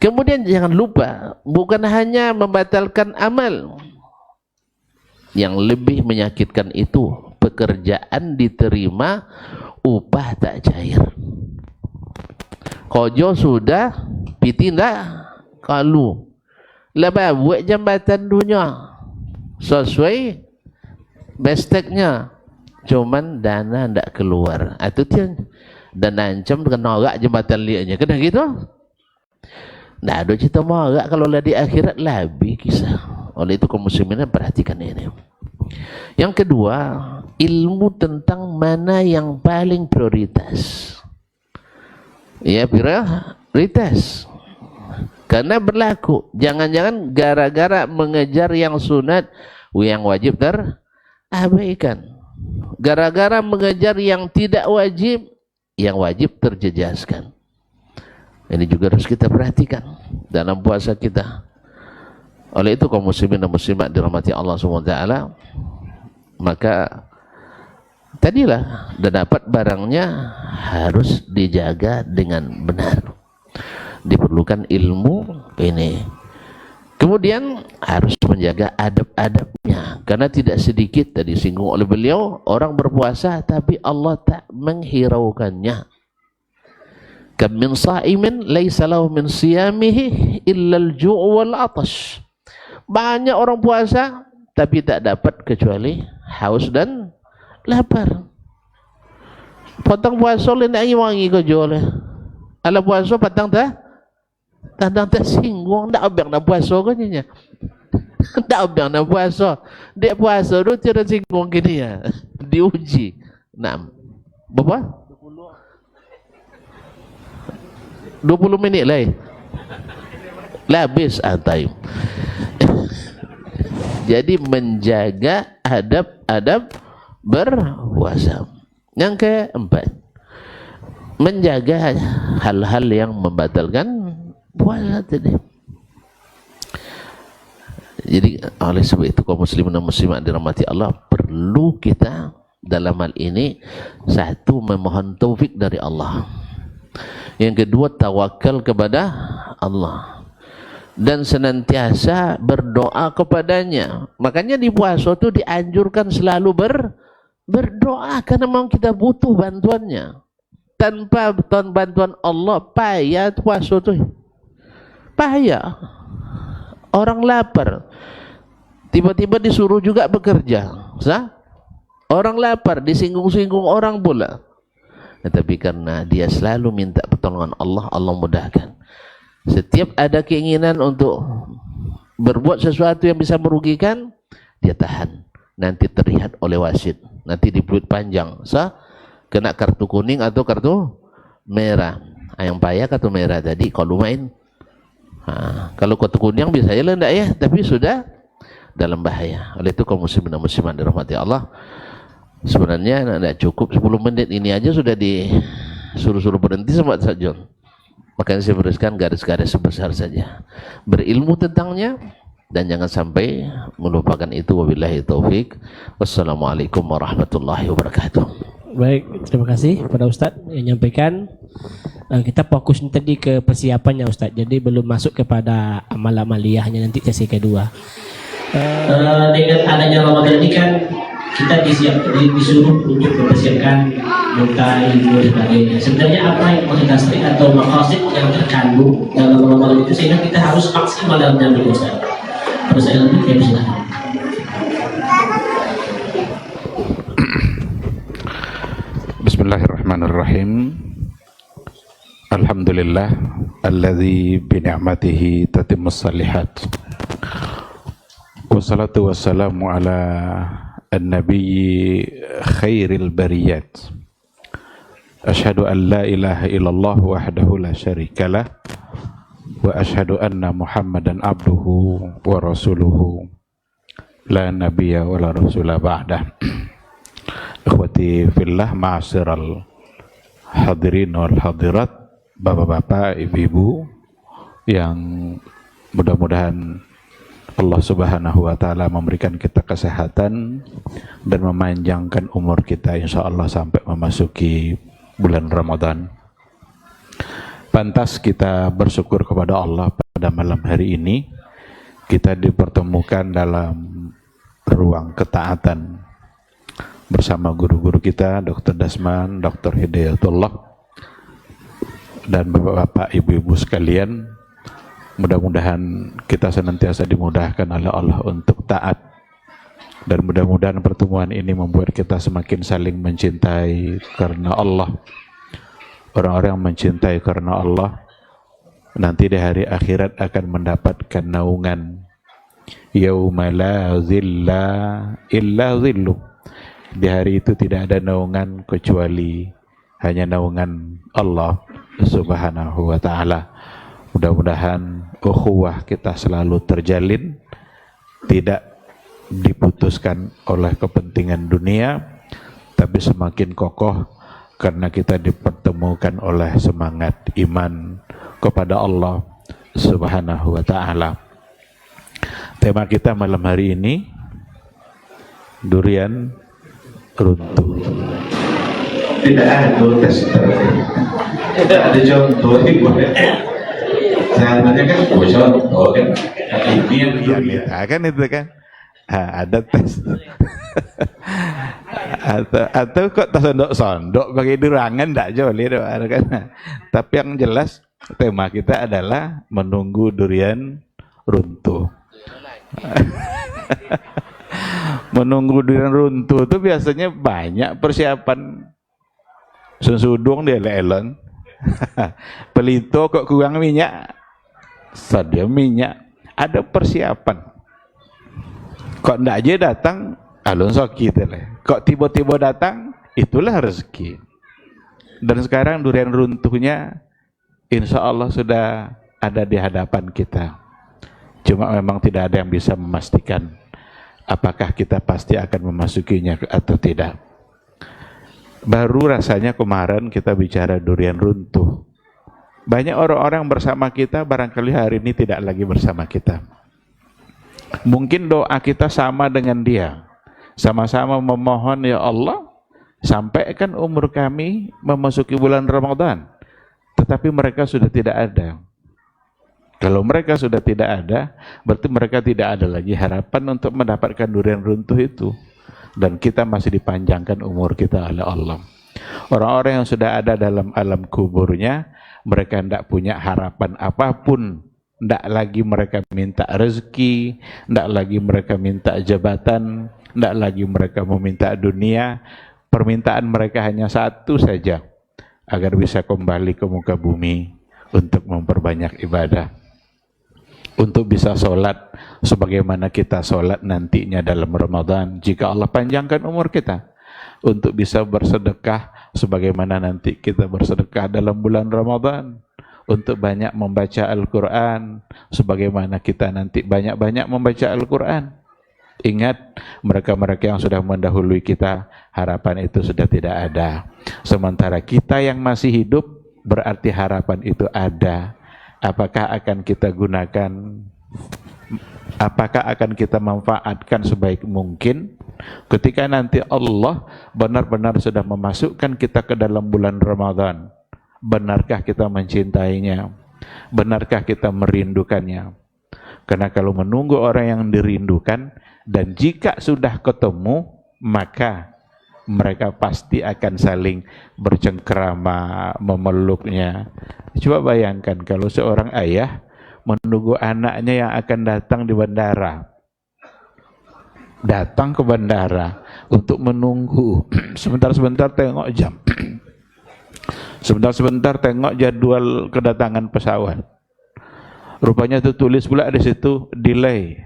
Kemudian jangan lupa, bukan hanya membatalkan amal, yang lebih menyakitkan itu pekerjaan diterima, upah tak cair. Kojo sudah, piti ndak kalu. Lepas buat jambatan dunia sesuai besteknya, cuman dana ndak keluar. Itu dia dan ancam dengan norak jambatan liatnya. Kena gitu? Ndak ada cerita morak kalau lah di akhirat lebih kisah. Oleh itu kaum muslimin perhatikan ini. Yang kedua, ilmu tentang mana yang paling prioritas. Ya, prioritas. Karena berlaku, jangan-jangan gara-gara mengejar yang sunat, yang wajib terabaikan. Gara-gara mengejar yang tidak wajib, yang wajib terjejaskan. Ini juga harus kita perhatikan dalam puasa kita. Oleh itu kaum muslimin dan muslimat dirahmati Allah SWT, maka tadilah dan dapat barangnya harus dijaga dengan benar. Diperlukan ilmu ini. Kemudian harus menjaga adab-adabnya, karena tidak sedikit tadi singgung oleh beliau orang berpuasa tapi Allah tak menghiraukannya. Kam min sa'imin laisa lahu min siyamihi illa al-ju' wal 'atash. Banyak orang puasa tapi tak dapat kecuali haus dan lapar. Potong puasa le nak wangi ko jole. Ala puasa patang ta? Tandang tak singgung ndak abang nak puasa ko nya. Ndak abang nak puasa. Dek puasa tu tidak singgung gini ya. Diuji. Nah. Berapa? 20 minit lah. Habis time. Jadi menjaga adab-adab berpuasa. Yang keempat, menjaga hal-hal yang membatalkan puasa tadi. Jadi oleh sebab itu kaum muslimin dan muslimat dirahmati Allah, perlu kita dalam hal ini satu memohon taufik dari Allah. Yang kedua tawakal kepada Allah dan senantiasa berdoa kepadanya. Makanya di puasa itu dianjurkan selalu berdoa karena memang kita butuh bantuannya. Tanpa bantuan Allah payah puasa itu. Payah. Orang lapar tiba-tiba disuruh juga bekerja. Orang lapar disinggung-singgung orang pula. Tetapi karena dia selalu minta pertolongan Allah, Allah mudahkan. Setiap ada keinginan untuk berbuat sesuatu yang bisa merugikan, dia tahan. Nanti terlihat oleh wasit. Nanti di peluit panjang. Kena kartu kuning atau kartu merah. Yang payah kartu merah tadi kalau main. Kalau kartu kuning bisa aja enggak ya, tapi sudah dalam bahaya. Oleh itu kaum muslimin dan muslimat dirahmati Allah, sebenarnya tidak cukup 10 menit ini aja sudah disuruh-suruh berhenti sama saja. Makanya saya berikan garis-garis sebesar saja. Berilmu tentangnya dan jangan sampai melupakan itu. Wabillahi taufik. Wassalamualaikum warahmatullahi wabarakatuh. Baik, terima kasih kepada Ustaz yang menyampaikan. Kita fokus tadi ke persiapannya Ustaz. Jadi belum masuk kepada amal-amaliyahnya nanti sesi kedua. Dengan adanya Ramadan ini kan kita disuruh untuk mempersiapkan muka, ilmu dan sebagainya. Sebenarnya apa yang mengindustri atau maqasid yang terkandung dalam Ramadan itu sehingga kita harus maksimal dalam nyambung Ustaz. Terus saya lebih kayak silakan. Bismillahirrahmanirrahim. Alhamdulillah alladzi bi ni'matihi tatimmus shalihat. Wassalatu wassalamu ala an-nabiyyi khairil bariyat. Asyhadu an la ilaha illallah wahdahu la syarikalah wa asyhadu anna Muhammadan abduhu wa rasuluhu la nabiyya wa la rasula ba'dah. Ikhwati fillah, ma'asyiral hadirin wal hadirat, bapak-bapak, ibu-ibu yang mudah-mudahan Allah Subhanahu wa taala memberikan kita kesehatan dan memanjangkan umur kita insyaallah sampai memasuki bulan Ramadan. Pantas kita bersyukur kepada Allah pada malam hari ini kita dipertemukan dalam ruang ketaatan bersama guru-guru kita, Dr. Dasman, Dr. Hidayatullah, dan bapak-bapak, ibu-ibu sekalian. Mudah-mudahan kita senantiasa dimudahkan oleh Allah untuk taat, dan mudah-mudahan pertemuan ini membuat kita semakin saling mencintai karena Allah. Orang-orang yang mencintai karena Allah nanti di hari akhirat akan mendapatkan naungan yauma la zilla illa zilluh. Di hari itu tidak ada naungan kecuali hanya naungan Allah Subhanahu wa taala. Mudah-mudahan ukhuwah kita selalu terjalin, tidak diputuskan oleh kepentingan dunia, tapi semakin kokoh karena kita dipertemukan oleh semangat iman kepada Allah Subhanahu wa taala. Tema kita malam hari ini durian runtuh. Tidak ada tester, tidak ada contoh. Sebenarnya kan contoh kan, ini yang durian. Kan itu kan, ada tes. atau kok sondok pakai durangan tidak jolly kan. Tapi yang jelas tema kita adalah menunggu durian runtuh. Menunggu durian runtuh itu biasanya banyak persiapan. Sensudung dia elon. Pelito kok kurang minyak, sadia minyak. Ada persiapan. Kok ndak aja datang, alun sakit lah. Kok tiba-tiba datang, itulah rezeki. Dan sekarang durian runtuhnya insya Allah sudah ada di hadapan kita. Cuma memang tidak ada yang bisa memastikan apakah kita pasti akan memasukinya atau tidak. Baru rasanya kemarin kita bicara durian runtuh. Banyak orang-orang bersama kita barangkali hari ini tidak lagi bersama kita. Mungkin doa kita sama dengan dia. Sama-sama memohon, ya Allah, sampaikan umur kami memasuki bulan Ramadan. Tetapi mereka sudah tidak ada. Kalau mereka sudah tidak ada, berarti mereka tidak ada lagi harapan untuk mendapatkan durian runtuh itu. Dan kita masih dipanjangkan umur kita oleh Allah. Orang-orang yang sudah ada dalam alam kuburnya, mereka tidak punya harapan apapun. Tidak lagi mereka minta rezeki, tidak lagi mereka minta jabatan, tidak lagi mereka meminta dunia. Permintaan mereka hanya satu saja, agar bisa kembali ke muka bumi untuk memperbanyak ibadah. Untuk bisa sholat sebagaimana kita sholat nantinya dalam Ramadan jika Allah panjangkan umur kita, untuk bisa bersedekah sebagaimana nanti kita bersedekah dalam bulan Ramadan, untuk banyak membaca Al-Quran sebagaimana kita nanti banyak-banyak membaca Al-Quran. Ingat, mereka-mereka yang sudah mendahului kita, harapan itu sudah tidak ada. Sementara kita yang masih hidup, berarti harapan itu ada. Apakah akan kita gunakan, apakah akan kita manfaatkan sebaik mungkin ketika nanti Allah benar-benar sudah memasukkan kita ke dalam bulan Ramadan? Benarkah kita mencintainya? Benarkah kita merindukannya? Karena kalau menunggu orang yang dirindukan, dan jika sudah ketemu, maka mereka pasti akan saling bercengkerama, memeluknya. Coba bayangkan kalau seorang ayah menunggu anaknya yang akan datang di bandara. datang ke bandara untuk menunggu. Sebentar-sebentar tengok jam. Sebentar-sebentar tengok jadwal kedatangan pesawat. Rupanya itu tulis pula di situ delay.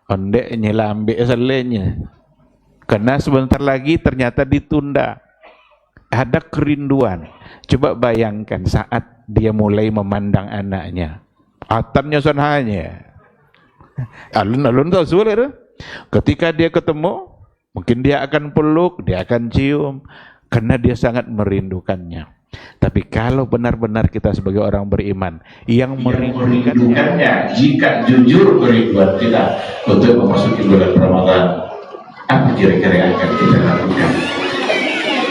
Ondeknya lambe selenya. Karena sebentar lagi ternyata ditunda. Ada kerinduan. Coba bayangkan saat dia mulai memandang anaknya. Atannya sananya. Alun-alun tahu sulit. Ketika dia ketemu, mungkin dia akan peluk, dia akan cium, karena dia sangat merindukannya. Tapi kalau benar-benar kita sebagai orang beriman yang merindukannya, jika jujur kerinduan kita untuk memasuki bulan Ramadan, apa kira-kira yang akan kita lakukan?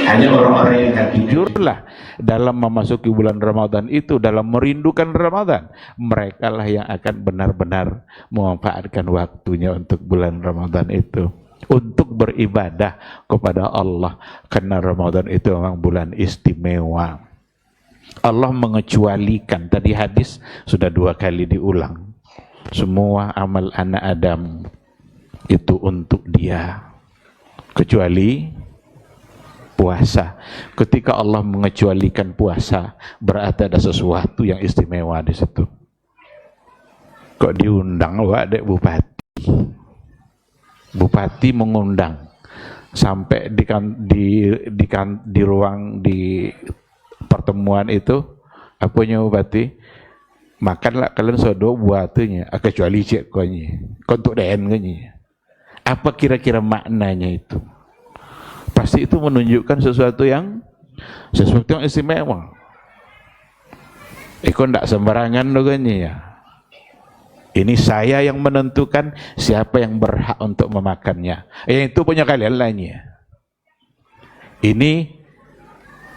Hanya orang-orang yang hati jujurlah dalam memasuki bulan Ramadan itu, dalam merindukan Ramadan, mereka lah yang akan benar-benar memanfaatkan waktunya untuk bulan Ramadan itu, untuk beribadah kepada Allah. Karena Ramadan itu memang bulan istimewa. Allah mengecualikan, tadi hadis sudah 2 kali diulang, semua amal anak Adam itu untuk dia, kecuali puasa. Ketika Allah mengecualikan puasa, berarti ada sesuatu yang istimewa di situ. Kok diundang Wak Dek Bupati? Bupati mengundang sampai di ruang di pertemuan itu, apanya Bupati? Makanlah kalian sodo buatunya, kecuali cek konyi, kontuk den konyi. Apa kira-kira maknanya itu? Pasti itu menunjukkan sesuatu yang istimewa. Iko ndak sembarangan dogannya ya. Ini saya yang menentukan siapa yang berhak untuk memakannya. Yang itu punya kalian lainnya. Ini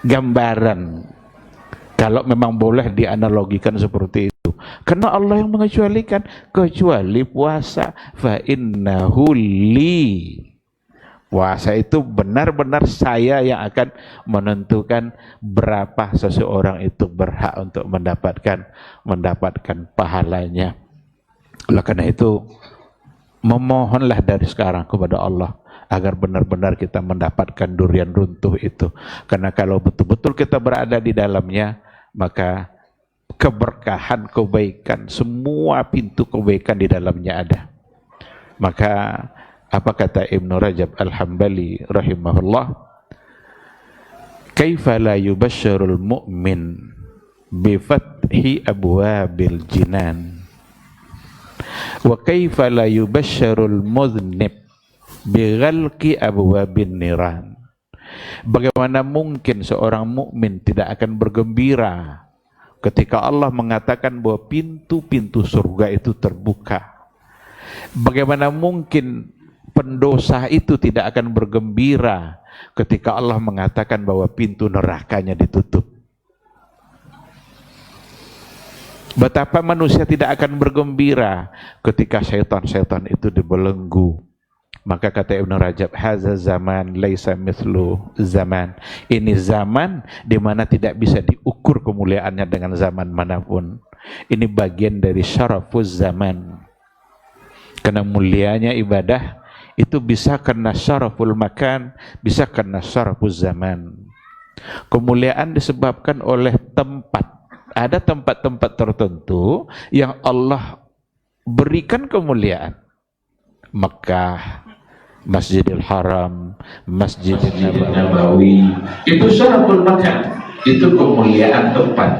gambaran kalau memang boleh dianalogikan seperti itu. Karena Allah yang mengecualikan, kecuali puasa. Fa innahu li. Puasa itu benar-benar saya yang akan menentukan berapa seseorang itu berhak untuk mendapatkan pahalanya. Oleh karena itu, memohonlah dari sekarang kepada Allah agar benar-benar kita mendapatkan durian runtuh itu. Karena kalau betul-betul kita berada di dalamnya, maka keberkahan, kebaikan, semua pintu kebaikan di dalamnya ada. Maka apa kata Ibnu Rajab Al-Hambali rahimahullah? Kaifa la yubasyarul mu'min bi fathi abwabil jinan wa kaifa la yubasyarul mudhnib bi ghalqi abwabin niran. Bagaimana mungkin seorang mukmin tidak akan bergembira ketika Allah mengatakan bahwa pintu-pintu surga itu terbuka? Bagaimana mungkin pendosa itu tidak akan bergembira ketika Allah mengatakan bahwa pintu nerakanya ditutup? Betapa manusia tidak akan bergembira ketika syaitan-syaitan itu dibelenggu. Maka kata Ibnu Rajab, haza zaman laisa mithlu zaman. Ini zaman di mana tidak bisa diukur kemuliaannya dengan zaman manapun. Ini bagian dari syarafuz zaman. Karena mulianya ibadah itu bisa karena syaraful makan, bisa karena syarafuz zaman. Kemuliaan disebabkan oleh tempat. Ada tempat-tempat tertentu yang Allah berikan kemuliaan. Mekah, Masjidil Haram, Masjidil Nabawi, itu syaraful makan, itu kemuliaan tempat.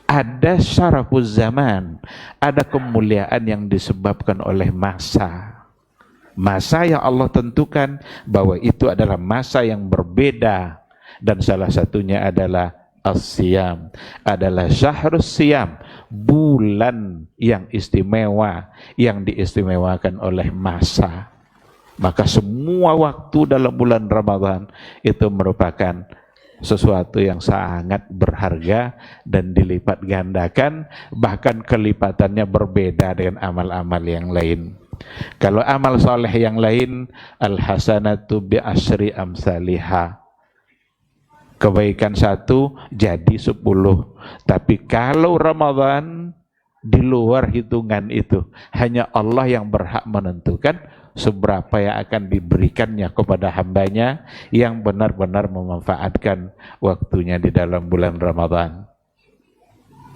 Ada syarafuz zaman, ada kemuliaan yang disebabkan oleh masa. Masa yang Allah tentukan bahwa itu adalah masa yang berbeda, dan salah satunya adalah as-siyam, adalah syahrus siyam, bulan yang istimewa, yang diistimewakan oleh masa. Maka semua waktu dalam bulan Ramadan itu merupakan sesuatu yang sangat berharga dan dilipat gandakan, bahkan kelipatannya berbeda dengan amal-amal yang lain. Kalau amal soleh yang lain, al-hasanatu bi asyri amsalihah, kebaikan 1 jadi 10. Tapi kalau Ramadan, di luar hitungan itu, hanya Allah yang berhak menentukan seberapa yang akan diberikannya kepada hambanya yang benar-benar memanfaatkan waktunya di dalam bulan Ramadan.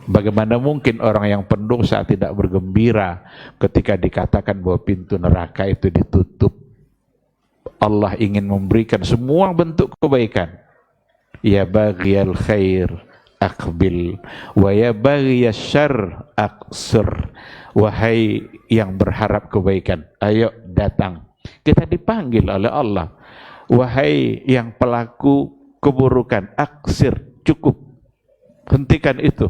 Bagaimana mungkin orang yang pendosa tidak bergembira ketika dikatakan bahwa pintu neraka itu ditutup? Allah ingin memberikan semua bentuk kebaikan. Ya baghiyal khair aqbil wa ya baghiyas syarr aqsir. Wahai yang berharap kebaikan, ayo datang. Kita dipanggil oleh Allah. Wahai yang pelaku keburukan, aksir, cukup. Hentikan itu.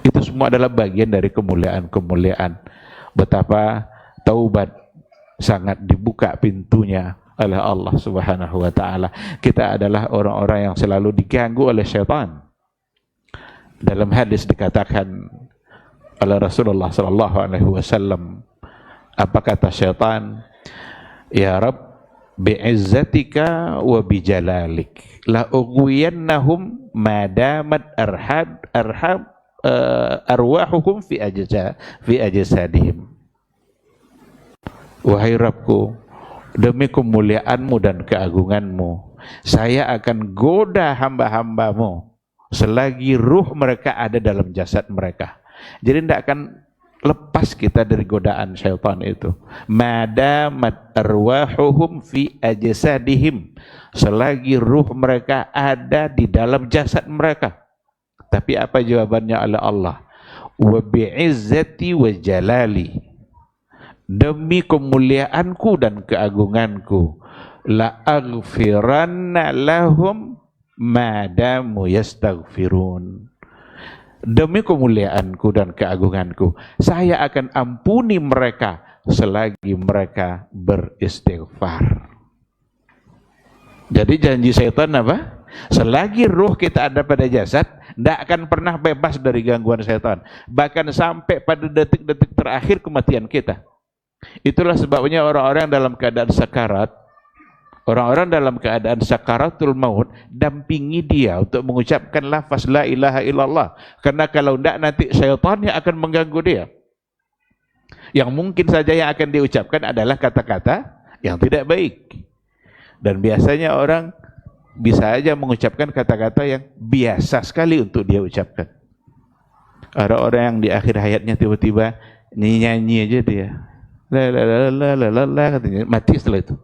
Itu semua adalah bagian dari kemuliaan-kemuliaan. Betapa taubat sangat dibuka pintunya oleh Allah Subhanahu wa taala. Kita adalah orang-orang yang selalu diganggu oleh syaitan. Dalam hadis dikatakan oleh Rasulullah sallallahu alaihi wasallam, apa kata syaitan? Ya Rabb, bi'izzatika wa bijalalik la ughwiyannahum madamat arwahuhum fi ajsadihim. Wahai Rabbku, demi kemuliaanmu dan keagunganmu, saya akan goda hamba-hambamu selagi ruh mereka ada dalam jasad mereka. Jadi tidak akan lepas kita dari godaan syaitan itu. Madamat arwahuhum fi ajsadihim, selagi ruh mereka ada di dalam jasad mereka. Tapi apa jawabannya oleh Allah? Wa bi'izzati wa jalali, demi kemuliaanku dan keagunganku, la aghfiranna lahum madamu yastaghfirun. Demi kemuliaanku dan keagunganku, saya akan ampuni mereka selagi mereka beristighfar. Jadi janji syaitan apa? Selagi ruh kita ada pada jasad, tidak akan pernah bebas dari gangguan syaitan. Bahkan sampai pada detik-detik terakhir kematian kita. Itulah sebabnya orang-orang dalam keadaan sakarat, orang-orang dalam keadaan sakaratul maut, dampingi dia untuk mengucapkan lafaz la ilaha illallah. Karena kalau tidak nanti syaitannya akan mengganggu dia. Yang mungkin saja yang akan diucapkan adalah kata-kata yang tidak baik. Dan biasanya orang bisa aja mengucapkan kata-kata yang biasa sekali untuk dia ucapkan. Ada orang yang di akhir hayatnya tiba-tiba nyanyi aja dia. La la la la la la la, katanya mati setelah itu.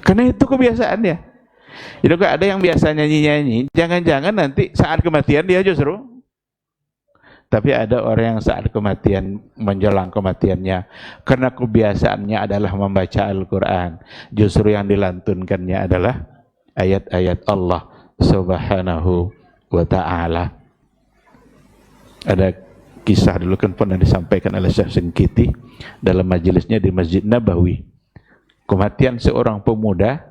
Karena itu kebiasaannya. Jadi kalau ada yang biasa nyanyi-nyanyi, jangan-jangan nanti saat kematian dia justru. Tapi ada orang yang saat kematian, menjelang kematiannya, karena kebiasaannya adalah membaca Al-Quran, justru yang dilantunkannya adalah ayat-ayat Allah Subhanahu wa ta'ala. Ada kisah dulu kan pernah disampaikan oleh Syekh Sengkiti dalam majelisnya di Masjid Nabawi. Kematian seorang pemuda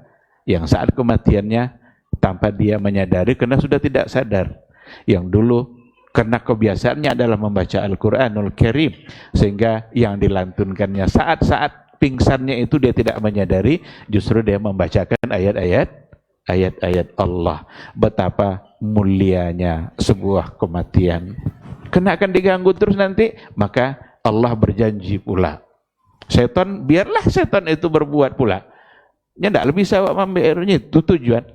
yang saat kematiannya tanpa dia menyadari karena sudah tidak sadar. Yang dulu karena kebiasaannya adalah membaca Al-Quranul Karim, sehingga yang dilantunkannya saat-saat pingsannya itu dia tidak menyadari, justru dia membacakan ayat-ayat Allah. Betapa mulianya sebuah kematian. Karena akan diganggu terus nanti, maka Allah berjanji pula. Setan, biarlah setan itu berbuat pula. Ya tidak bisa membayarnya, itu tujuan.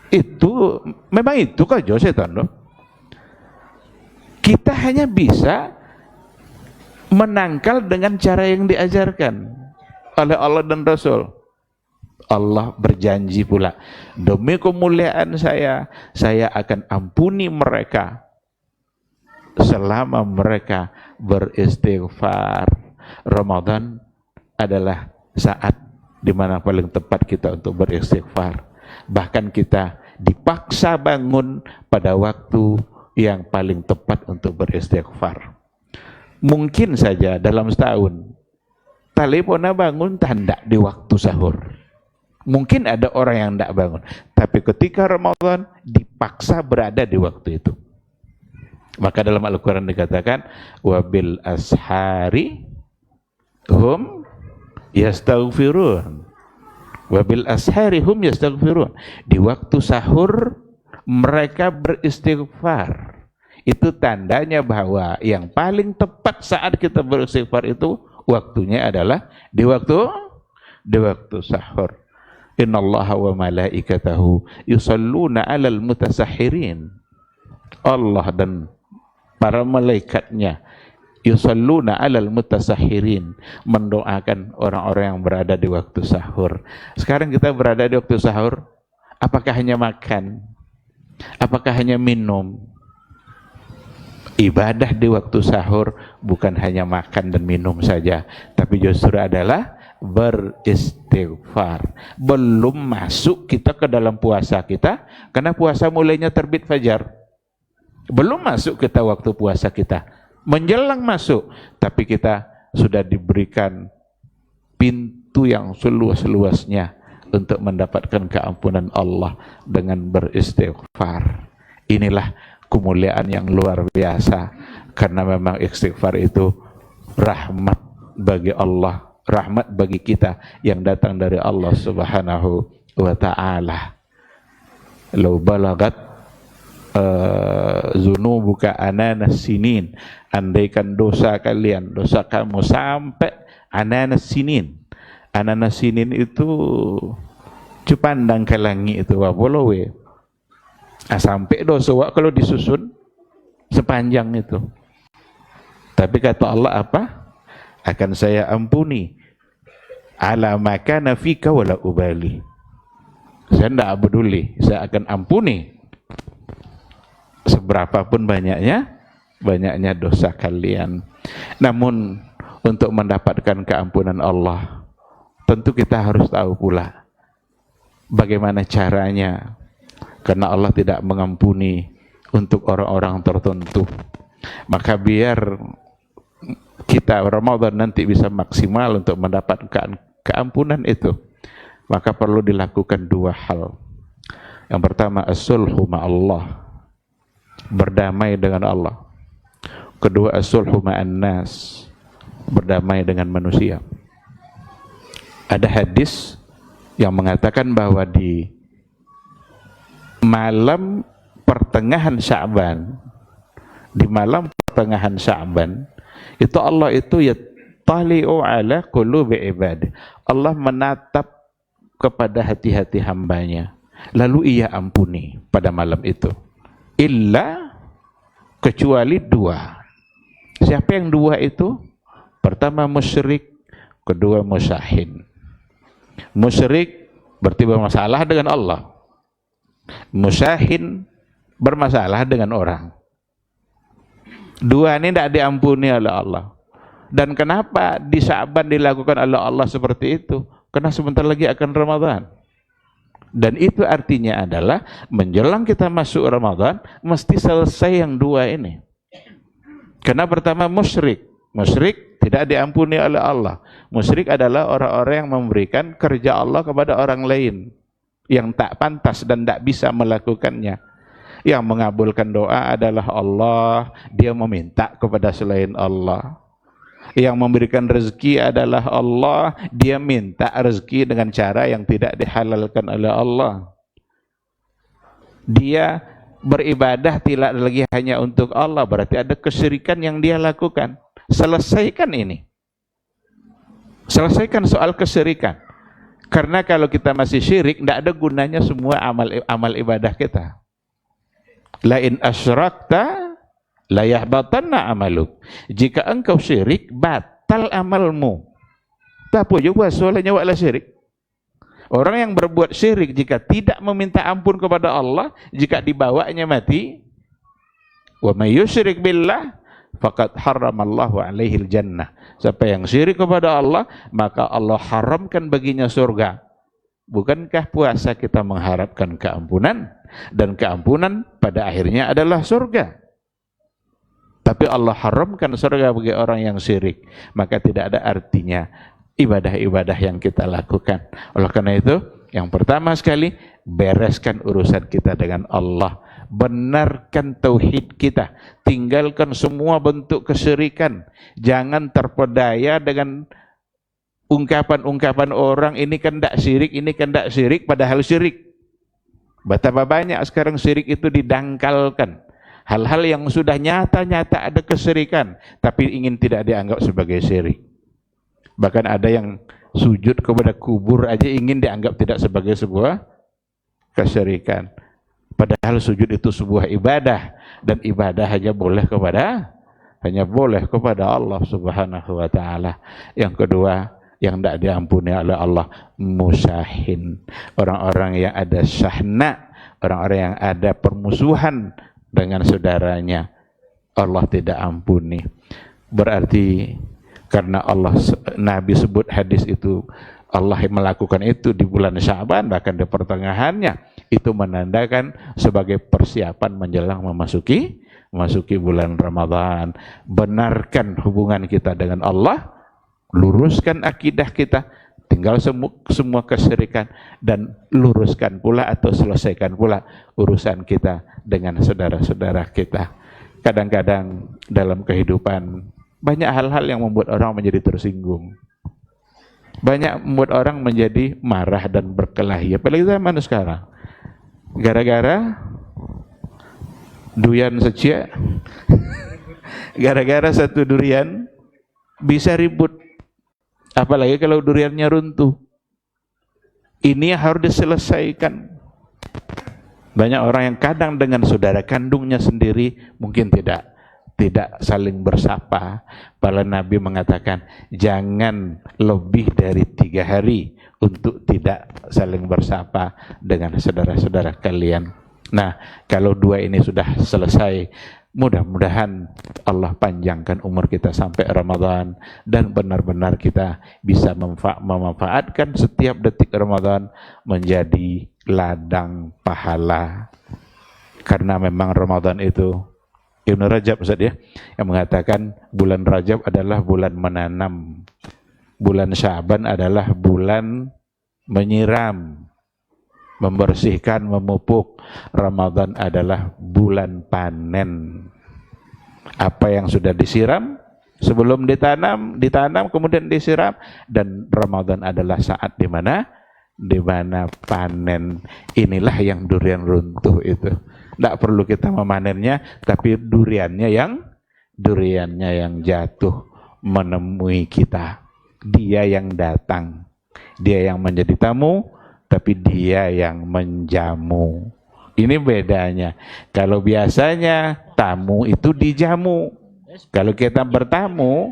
Itu, memang itu saja setan loh. Kita hanya bisa menangkal dengan cara yang diajarkan oleh Allah dan Rasul. Allah berjanji pula, demi kemuliaan saya akan ampuni mereka selama mereka beristighfar. Ramadan adalah saat di mana paling tepat kita untuk beristighfar. Bahkan kita dipaksa bangun pada waktu yang paling tepat untuk beristighfar. Mungkin saja dalam setahun talipona bangun tanda di waktu sahur. Mungkin ada orang yang tidak bangun, tapi ketika Ramadan dipaksa berada di waktu itu. Maka dalam Al-Quran dikatakan wabil ashari hum yastaghfirun. Wabil ashari hum yastaghfirun. Di waktu sahur mereka beristighfar. Itu tandanya bahwa yang paling tepat saat kita beristighfar itu waktunya adalah di waktu sahur. Innallaha wa malaikatahu yusalluna 'alal mutasahhirin. Allah dan para malaikatnya yusalluna 'alal mutasahhirin, mendoakan orang-orang yang berada di waktu sahur. Sekarang kita berada di waktu sahur, apakah hanya makan? Apakah hanya minum? Ibadah di waktu sahur bukan hanya makan dan minum saja, tapi justru adalah beristighfar. Belum masuk kita ke dalam puasa kita, karena puasa mulainya terbit fajar. Belum masuk kita waktu puasa kita, menjelang masuk, tapi kita sudah diberikan pintu yang seluas-luasnya untuk mendapatkan keampunan Allah dengan beristighfar. Inilah kemuliaan yang luar biasa, karena memang istighfar itu rahmat bagi Allah, rahmat bagi kita yang datang dari Allah Subhanahu wa ta'ala. Lau balagat zunubuka ananas sinin, andaikan dosa kalian, dosa kamu sampai ananas sinin. Ananas sinin itu cupandang ke langit itu wabolowe. Sampai dosa wak kalau disusun sepanjang itu. Tapi kata Allah apa? Akan saya ampuni ala makana fika wala ubali. Saya tidak peduli, saya akan ampuni seberapapun banyaknya dosa kalian. Namun untuk mendapatkan keampunan Allah, tentu kita harus tahu pula bagaimana caranya. Karena Allah tidak mengampuni untuk orang-orang tertentu. Maka biar kita Ramadan nanti bisa maksimal untuk mendapatkan keampunan itu, maka perlu dilakukan dua hal. Yang pertama, as-sulhu ma'allah, berdamai dengan Allah. Kedua, as-sulhu ma'an nas, berdamai dengan manusia. Ada hadis yang mengatakan bahwa di malam pertengahan Sya'ban, di malam pertengahan Sya'ban itu Allah itu yattali'u ala qulubi ibad. Allah menatap kepada hati-hati hambanya, lalu ia ampuni pada malam itu. Illa, kecuali dua. Siapa yang dua itu? Pertama musyrik, kedua musyahin. Musyrik berarti bermasalah dengan Allah. Musyahin bermasalah dengan orang. Dua ini tidak diampuni oleh Allah. Dan kenapa di Sya'ban dilakukan oleh Allah seperti itu? Karena sebentar lagi akan Ramadan. Dan itu artinya adalah menjelang kita masuk Ramadan mesti selesai yang dua ini. Karena pertama musyrik. Musyrik tidak diampuni oleh Allah. Musyrik adalah orang-orang yang memberikan kerja Allah kepada orang lain yang tak pantas dan tak bisa melakukannya. Yang mengabulkan doa adalah Allah, dia meminta kepada selain Allah. Yang memberikan rezeki adalah Allah, dia minta rezeki dengan cara yang tidak dihalalkan oleh Allah. Dia beribadah tidak lagi hanya untuk Allah, berarti ada kesyirikan yang dia lakukan. Selesaikan ini. Selesaikan soal kesyirikan. Karena kalau kita masih syirik, tidak ada gunanya semua amal ibadah kita. La in asyrakta la yahbatanna amaluk. Jika engkau syirik, batal amalmu. Tak punya soalnya wala syirik. Orang yang berbuat syirik jika tidak meminta ampun kepada Allah, jika dibawanya mati, wa may yusyrik billah faqad haramallahu alaihil jannah. Siapa yang syirik kepada Allah, maka Allah haramkan baginya surga. Bukankah puasa kita mengharapkan keampunan? Dan keampunan pada akhirnya adalah surga. Tapi Allah haramkan surga bagi orang yang syirik. Maka tidak ada artinya ibadah-ibadah yang kita lakukan. Oleh karena itu, yang pertama sekali, bereskan urusan kita dengan Allah. Benarkan tauhid kita, tinggalkan semua bentuk kesyirikan. Jangan terpedaya dengan ungkapan-ungkapan orang, ini kan tidak syirik, ini kan tidak syirik, padahal syirik. Betapa banyak sekarang syirik itu didangkalkan. Hal-hal yang sudah nyata-nyata ada kesyirikan, tapi ingin tidak dianggap sebagai syirik. Bahkan ada yang sujud kepada kubur aja ingin dianggap tidak sebagai sebuah kesyirikan. Padahal sujud itu sebuah ibadah, dan ibadah hanya boleh kepada Allah Subhanahu wa taala. Yang kedua, yang tidak diampuni oleh Allah, musyahin. Orang-orang yang ada syahna, orang-orang yang ada permusuhan dengan saudaranya, Allah tidak ampuni. Berarti karena Nabi sebut hadis itu, Allah melakukan itu di bulan Sya'ban, bahkan di pertengahannya, itu menandakan sebagai persiapan menjelang memasuki bulan Ramadan. Benarkan hubungan kita dengan Allah, luruskan akidah kita, tinggal semua kesyirikan, dan luruskan pula atau selesaikan pula urusan kita dengan saudara-saudara kita. Kadang-kadang dalam kehidupan banyak hal-hal yang membuat orang menjadi tersinggung, banyak membuat orang menjadi marah dan berkelahi, apalagi zaman sekarang, gara-gara durian saja. Gara-gara satu durian bisa ribut, apalagi kalau duriannya runtuh. Ini harus diselesaikan. Banyak orang yang kadang dengan saudara kandungnya sendiri mungkin tidak saling bersapa. Para Nabi mengatakan jangan lebih dari 3 hari untuk tidak saling bersapa dengan saudara-saudara kalian. Nah, kalau 2 ini sudah selesai, mudah-mudahan Allah panjangkan umur kita sampai Ramadan, dan benar-benar kita bisa memanfaatkan setiap detik Ramadan menjadi ladang pahala. Karena memang Ramadan itu, Ibnu Rajab Ustaz ya, yang mengatakan bulan Rajab adalah bulan menanam, bulan Sya'ban adalah bulan menyiram, membersihkan, memupuk. Ramadan adalah bulan panen. Apa yang sudah disiram sebelum ditanam kemudian disiram, dan Ramadan adalah saat di mana panen. Inilah yang durian runtuh itu. Tidak perlu kita memanennya, tapi duriannya yang jatuh menemui kita. Dia yang datang, dia yang menjadi tamu, tapi dia yang menjamu. Ini bedanya. Kalau biasanya tamu itu dijamu. Kalau kita bertamu,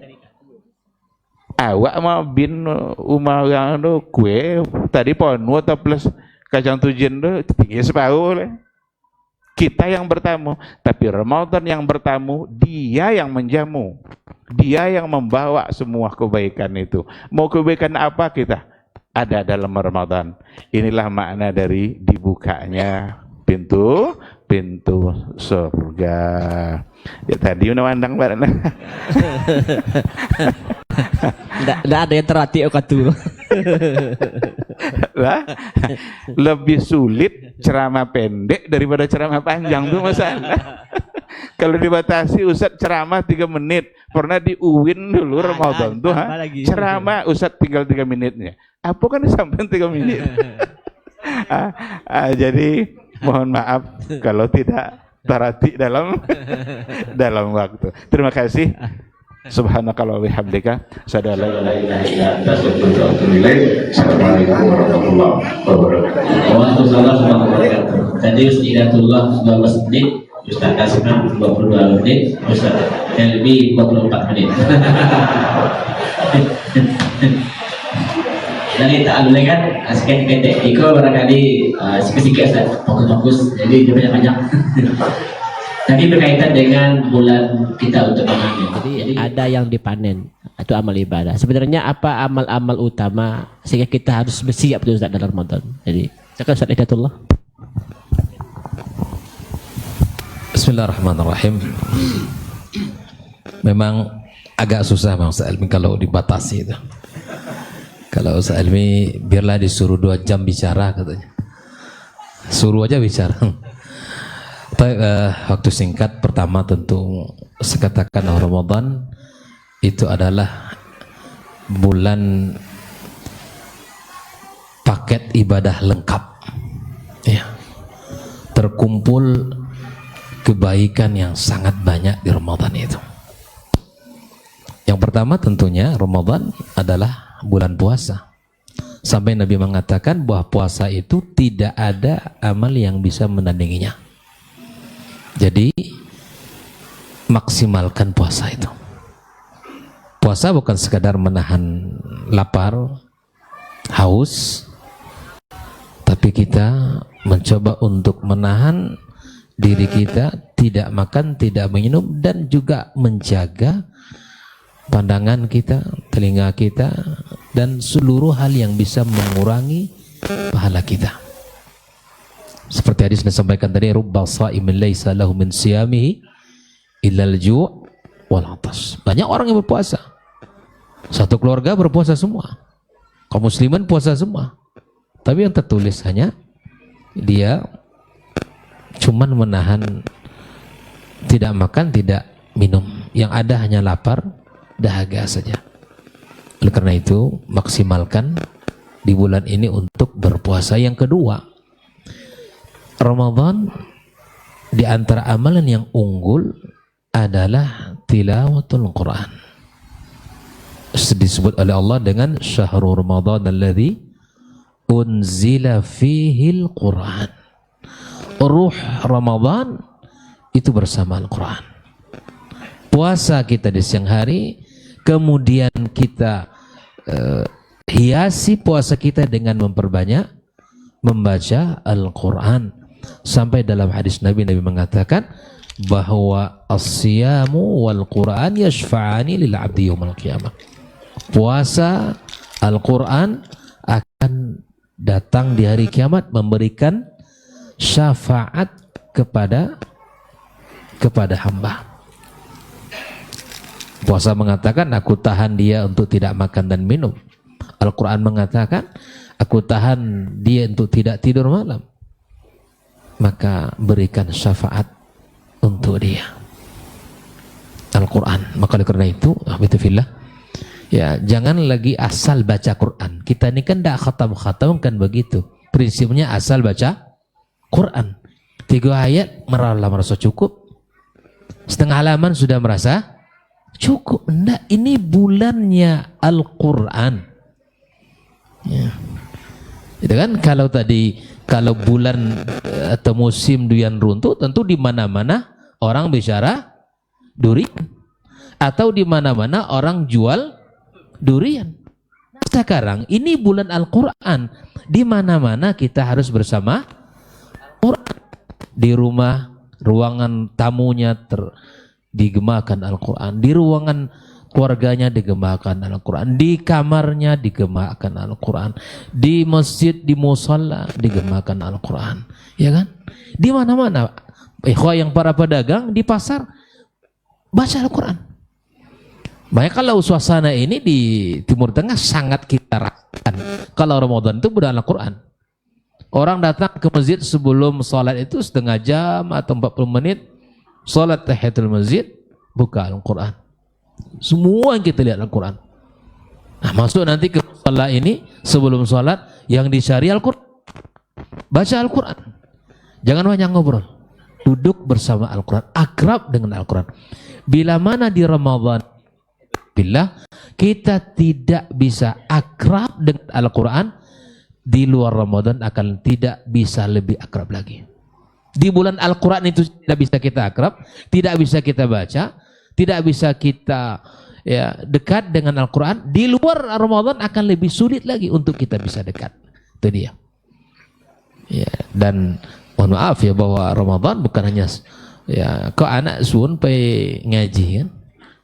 awak mah bin umah kue tadi ponu atau plus kacang tujen tuh tinggi separuh. Kita yang bertamu, tapi Ramadan yang bertamu, dia yang menjamu. Dia yang membawa semua kebaikan itu. Mau kebaikan apa kita? Ada dalam Ramadan. Inilah makna dari dibukanya pintu surga. Ya tadi mandang bareng. Nggak ada yang terhati okatu. Lah, lebih sulit ceramah pendek daripada ceramah panjang tuh masalah. Kalau dibatasi Ustadz ceramah 3 menit, pernah di UIN dulu Ramadan tuh, ceramah Ustadz tinggal 3 menitnya. Apa kan disampaikan 3 menit? Jadi mohon maaf kalau tidak terhati dalam waktu. Terima kasih. Subhanakallah wa bihamdika, asyhadu an la ilaha illa anta, astaghfiruka wa atubu ilaik. Assalamualaikum warahmatullahi wabarakatuh. Waalaikumsalam warahmatullahi wabarakatuh. Tadi Ustadzatullah 12 menit, Ustaz Kasman 22 menit, Ustaz Helmi 24 menit. Jadi tak alulai kan, sekian pendek. Iko barangkali sikit-sikit Ustaz, fokus-fokus, jadi dia banyak-banyak. Tadi berkaitan dengan bulan kita untuk memanen. Jadi ada yang dipanen, itu amal ibadah. Sebenarnya apa amal-amal utama sehingga kita harus bersiap tuh Ustaz dalam Ramadan. Jadi, silakan Ustaz Hidayatullah. Bismillahirrahmanirrahim. Memang agak susah Bang Ustaz Elmi kalau dibatasi itu. Kalau Ustaz Elmi biarlah disuruh 2 jam bicara katanya. Suruh aja bicara. Waktu singkat, pertama tentu saya katakan Ramadan itu adalah bulan paket ibadah lengkap ya. Terkumpul kebaikan yang sangat banyak di Ramadan itu. Yang pertama tentunya Ramadan adalah bulan puasa. Sampai Nabi mengatakan bahwa puasa itu tidak ada amal yang bisa menandinginya. Jadi maksimalkan puasa itu. Puasa bukan sekadar menahan lapar, haus, tapi kita mencoba untuk menahan diri kita, tidak makan, tidak minum, dan juga menjaga pandangan kita, telinga kita, dan seluruh hal yang bisa mengurangi pahala kita. Seperti hadis yang disampaikan tadi, rubba sha'imin laisa lahu min siyamihi illal ju' wal 'atas. Banyak orang yang berpuasa. Satu keluarga berpuasa semua. Kaum muslimin puasa semua. Tapi yang tertulis hanya dia cuman menahan, tidak makan, tidak minum. Yang ada hanya lapar, dahaga saja. Oleh karena itu, maksimalkan di bulan ini untuk berpuasa. Yang kedua, Ramadan di antara amalan yang unggul adalah tilawatul Quran. Disebut oleh Allah dengan syahrul Ramadan alladzi unzila fihil Quran. Ruh Ramadan itu bersama Al-Quran. Puasa kita di siang hari, kemudian kita hiasi puasa kita dengan memperbanyak membaca Al-Quran. Sampai dalam hadis Nabi mengatakan bahwa as-siyamu wal Quran yashfa'ani lil 'abdi yaumil qiyamah. Puasa, Al-Quran akan datang di hari kiamat memberikan syafaat kepada hamba. Puasa mengatakan aku tahan dia untuk tidak makan dan minum. Al-Quran mengatakan aku tahan dia untuk tidak tidur malam. Maka berikan syafaat untuk dia. Al-Quran. Maka karena itu, ahbitufillah, ya, jangan lagi asal baca Quran. Kita ini kan tidak khatam-khatam kan begitu. Prinsipnya asal baca Quran. 3 ayat merasa cukup. Setengah halaman sudah merasa cukup. Enggak, ini bulannya Al-Quran. Ya. Itu kan kalau bulan atau musim durian runtuh, tentu di mana-mana orang bicara durian. Atau di mana-mana orang jual durian. Sekarang ini bulan Al-Quran, di mana-mana kita harus bersama Al-Quran. Di rumah, ruangan tamunya digemakan Al-Quran, di ruangan keluarganya digemakan Al-Quran, di kamarnya digemakan Al-Quran, di masjid, di musalla digemakan Al-Quran, ya kan? Di mana-mana, ikhwah yang para pedagang di pasar baca Al-Quran. Makanya kalau suasana ini di Timur Tengah sangat kita rasakan. Kalau Ramadan itu bulan Al-Quran. Orang datang ke masjid sebelum sholat itu setengah jam atau 40 menit, sholat tahiyatul masjid, buka Al-Quran. Semua yang kita lihat Al-Quran. Nah, masuk nanti ke sholat ini, sebelum sholat yang dicari Al-Quran. Baca Al-Quran. Jangan banyak ngobrol. Duduk bersama Al-Quran, akrab dengan Al-Quran. Bila mana di Ramadan billah kita tidak bisa akrab dengan Al-Quran, di luar Ramadan akan tidak bisa lebih akrab lagi. Di bulan Al-Quran itu tidak bisa kita akrab, tidak bisa kita baca, tidak bisa kita dekat dengan Al-Quran. Di luar Ramadan akan lebih sulit lagi untuk kita bisa dekat. Itu dia. Ya, dan mohon maaf ya bahwa Ramadan bukan hanya kok anak sun pe ngaji kan,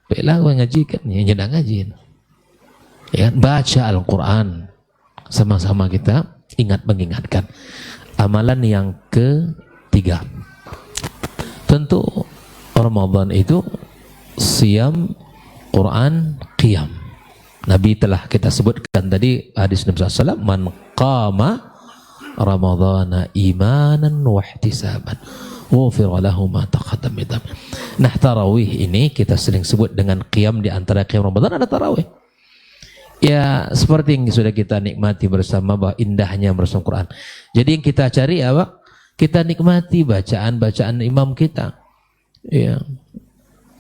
pe lah ngaji kan, ya jangan ngaji. Ya, baca Al-Quran. Sama-sama kita mengingatkan. Amalan yang ketiga, tentu Ramadan itu Siyam, Quran, Qiyam. Nabi telah kita sebutkan tadi hadis Nabi SAW, man qama Ramadhana imanan wa ihtisaban ghufira lahu ma taqaddama min dhanbi. Nah, tarawih ini kita sering sebut dengan Qiyam. Di antara Qiyam Ramadan ada tarawih. Ya, seperti yang sudah kita nikmati bersama bahwa indahnya bersama Quran. Jadi yang kita cari apa? Kita nikmati bacaan-bacaan imam kita. Ya.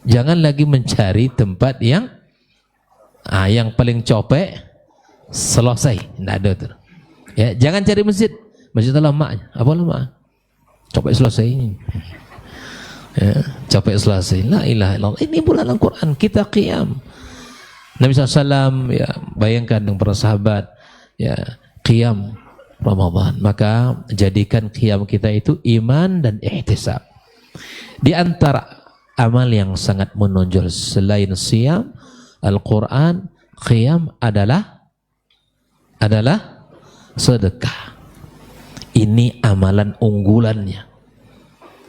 Jangan lagi mencari tempat yang Yang paling copek selesai, tidak ada tuh. Ya, jangan cari masjid lemaknya, apa lemak? Copek selesai. Ya, copek selesai. La ilaha illallah. Ini bulan Al-Quran, kita qiyam. Nabi SAW ya, bayangkan dengan para sahabat ya, qiyam Ramadan. Maka jadikan qiyam kita itu iman dan ihtisab. Di antara amal yang sangat menonjol selain siyam, Al-Quran, qiyam adalah sedekah. Ini amalan unggulannya.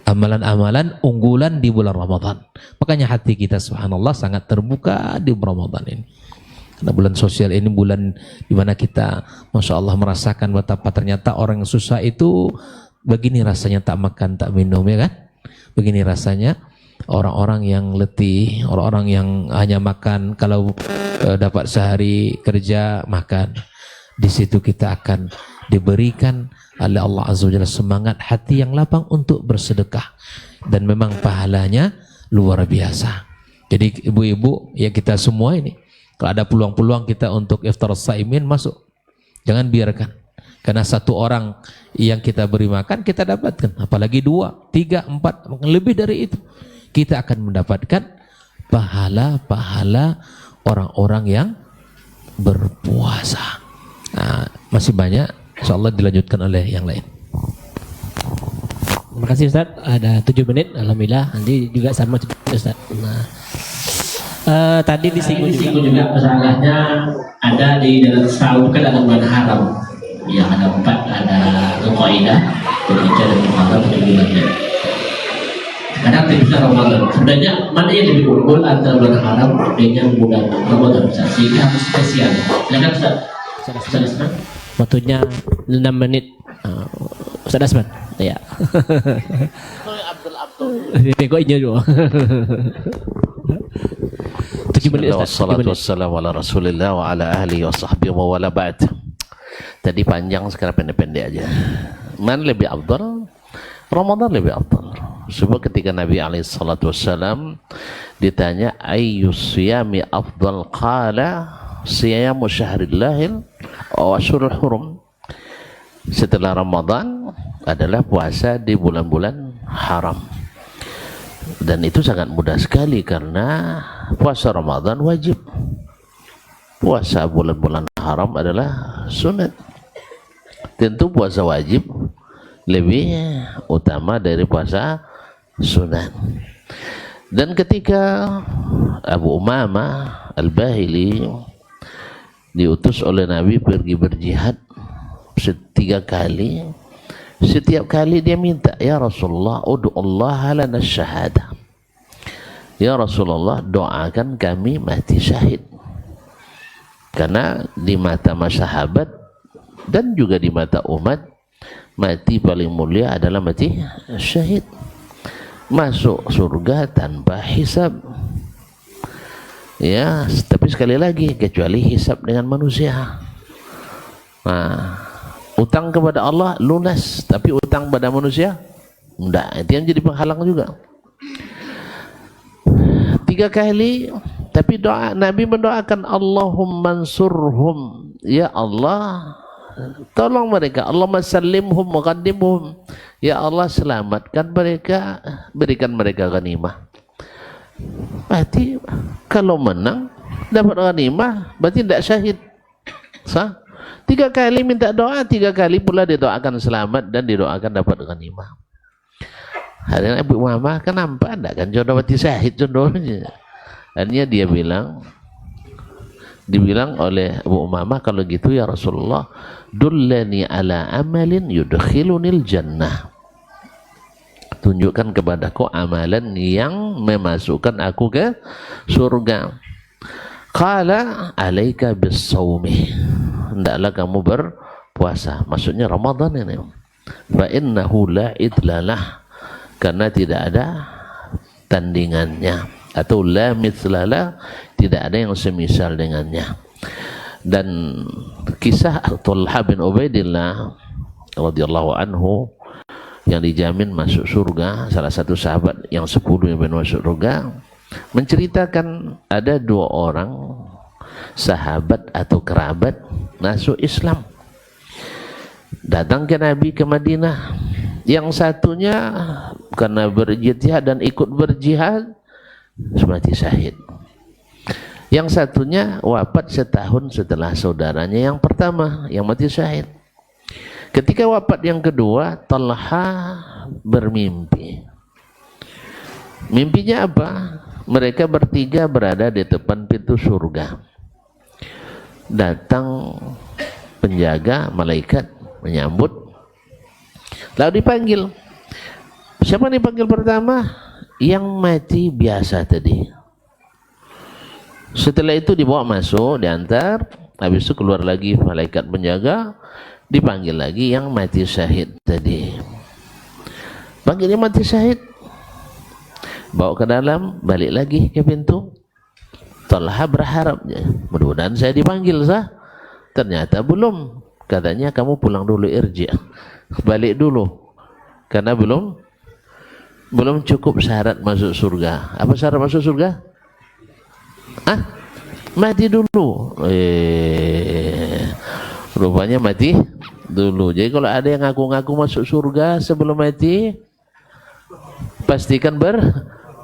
Amalan-amalan unggulan di bulan Ramadan. Makanya hati kita subhanallah sangat terbuka di Ramadan ini. Karena bulan sosial ini bulan dimana kita Masya Allah merasakan betapa ternyata orang yang susah itu begini rasanya tak makan tak minum, ya kan? Begini rasanya orang-orang yang letih, orang-orang yang hanya makan kalau dapat sehari kerja makan. Di situ kita akan diberikan oleh Allah Azza wa Jalla semangat hati yang lapang untuk bersedekah, dan memang pahalanya luar biasa. Jadi ibu-ibu ya, kita semua ini kalau ada peluang-peluang kita untuk iftar saimin, masuk, jangan biarkan. Karena satu orang yang kita beri makan kita dapatkan, apalagi 2, 3, 4, lebih dari itu, kita akan mendapatkan pahala-pahala orang-orang yang berpuasa. Nah, masih banyak, insyaallah dilanjutkan oleh yang lain. Terima kasih Ustaz. Ada 7 menit, alhamdulillah. Nanti juga sama Ustaz. Nah, tadi disinggung juga masalahnya ada di dalam setahun kan ada bulan haram yang ada 4, ada Zulqa'dah, Dzulhijjah dan Muharram di bulannya. Kadang tidak Ramadan. Sebenarnya mana yang lebih unggul antara bulan haram dengan bulan Ramadan? Sehingga harus spesial. Silakan Ustaz. Waktunya 6 menit. Ustaz Asman. Ya. Kok ini dulu. 7 menit Ustaz. Wassalatu wassalamu ala Rasulillah wa ala ahlihi wa sahbihi wa wala ba'd. Tadi panjang, sekarang pendek-pendek aja. Man lebih afdal? Ramadan lebih afdal. Sebab ketika Nabi SAW ditanya ayyus siyami afdal, qala siyamu syahrillahil wa ashhurul hurum. Setelah Ramadan adalah puasa di bulan-bulan haram. Dan itu sangat mudah sekali karena puasa Ramadan wajib. Puasa bulan-bulan haram adalah sunat. Tentu puasa wajib lebih utama dari puasa sunat. Dan ketika Abu Umamah Al-Bahili diutus oleh Nabi pergi berjihad 3 kali, setiap kali dia minta, ya Rasulullah ud'ullaha lana syahadah, ya Rasulullah doakan kami mati syahid. Karena di mata sahabat dan juga di mata umat, mati paling mulia adalah mati syahid, masuk surga tanpa hisab. Ya, tapi sekali lagi kecuali hisab dengan manusia. Nah, utang kepada Allah lunas, tapi utang pada manusia enggak. Itu yang jadi penghalang juga. 3 kali, tapi doa Nabi mendoakan Allahumma ansurhum, ya Allah tolong mereka, Allahumma sallimhum wa qaddimhum, ya Allah selamatkan mereka, berikan mereka ghanimah. Berarti kalau menang dapat ghanimah, berarti tidak syahid. Sah? 3 kali minta doa, 3 kali pula didoakan selamat dan didoakan dapat ghanimah. Hari ini Ibu Mama kan nampak enggak kan jodoh mati syahid contohnya. Akhirnya dia dibilang oleh Abu Umamah, kalau gitu ya Rasulullah, dullani ala amalin yudkhilunil jannah, tunjukkan kepadaku amalan yang memasukkan aku ke surga. Qala alaika bis-shaumi, hendaklah kamu berpuasa, maksudnya Ramadan ini. Fa innahu la idlalah, karena tidak ada tandingannya, atau la mithlalah, tidak ada yang semisal dengannya. Dan kisah Talha bin Ubaidillah radhiyallahu anhu yang dijamin masuk surga, salah satu sahabat yang 10 yang masuk surga, menceritakan ada 2 orang sahabat atau kerabat masuk Islam, datang ke Nabi ke Madinah. Yang satunya karena berjihad dan ikut berjihad mati syahid. Yang satunya wafat setahun setelah saudaranya yang pertama yang mati syahid. Ketika wafat yang kedua, Talha bermimpi. Mimpinya apa? Mereka bertiga berada di depan pintu surga. Datang penjaga malaikat menyambut. Lalu dipanggil. Siapa yang dipanggil pertama? Yang mati biasa tadi. Setelah itu dibawa masuk, diantar. Habis itu keluar lagi malaikat penjaga, dipanggil lagi yang mati syahid tadi. Panggilnya mati syahid, bawa ke dalam, balik lagi ke pintu. Talha berharap, mudah-mudahan saya dipanggil sah. Ternyata belum. Katanya kamu pulang dulu, irji', balik dulu, karena belum cukup syarat masuk surga. Apa syarat masuk surga? Mati dulu. Rupanya mati dulu. Jadi kalau ada yang ngaku-ngaku masuk surga sebelum mati, pastikan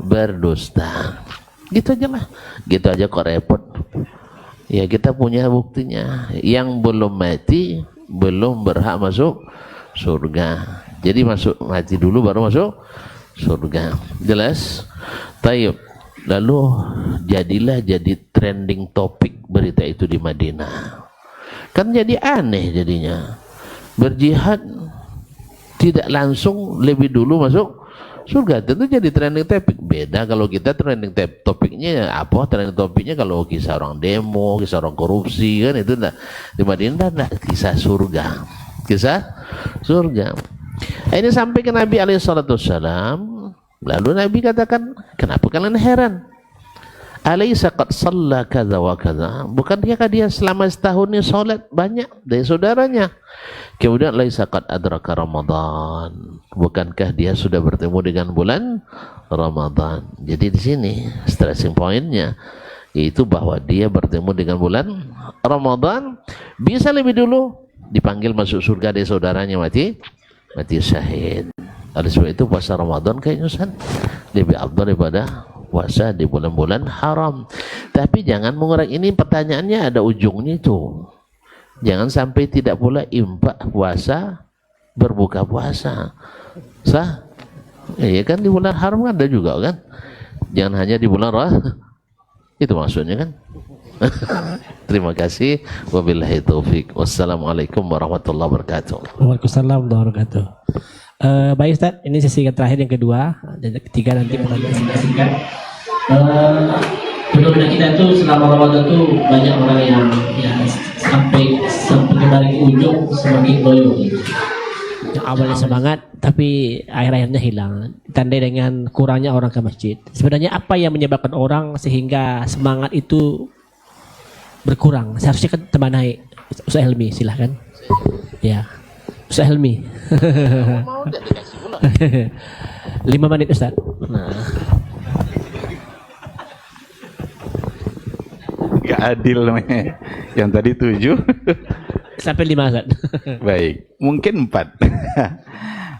berdusta. Gitu aja lah. Gitu aja kok repot. Ya kita punya buktinya. Yang belum mati belum berhak masuk surga. Jadi mati dulu baru masuk surga. Jelas? Tayyib. Lalu jadi trending topik berita itu di Madinah. Kan jadi aneh jadinya. Berjihad tidak langsung lebih dulu masuk surga, tentu jadi trending topik. Beda kalau kita trending topiknya apa? Trending topiknya kalau kisah orang demo, kisah orang korupsi, kan itu enggak. Di Madinah enggak, kisah surga. Kisah surga. Ini sampai ke Nabi alaihissalam. Lalu Nabi katakan, kenapa kalian heran? Alaysa qad shalla kadza wa kadza? Bukankah dia selama setahun ini salat banyak dari saudaranya? Kemudian laisa qad adraka Ramadan. Bukankah dia sudah bertemu dengan bulan Ramadan? Jadi di sini stressing pointnya yaitu bahwa dia bertemu dengan bulan Ramadan, bisa lebih dulu dipanggil masuk surga dari saudaranya mati syahid. Oleh sebab itu puasa Ramadan kayaknya lebih afdal daripada puasa di bulan-bulan haram. Tapi jangan mengurangi, ini pertanyaannya ada ujungnya itu. Jangan sampai tidak pula impak puasa berbuka puasa. Sah? Iya kan di bulan haram kan ada juga kan. Jangan hanya di bulan itu maksudnya kan. Terima kasih. Wabillahi taufik. Wassalamualaikum warahmatullahi wabarakatuh. Waalaikumsalam warahmatullahi wabarakatuh. Baik Ustaz, ini sesi yang terakhir, yang kedua dan ketiga nanti pertanyaan singkat. Fenomena kita itu selama Ramadan tuh banyak orang yang sampai kembali ke ujung semakin loyo. Yang awalnya semangat tapi akhir-akhirnya hilang, tandai dengan kurangnya orang ke masjid. Sebenarnya apa yang menyebabkan orang sehingga semangat itu berkurang? Seharusnya kan tambah naik. Ustaz Helmi silahkan. Ya, Ustaz Helmi. 5 menit Ustaz. Nah. Gak adil namanya. Yang tadi 7 sampai 5 Ustaz. Baik, mungkin 4.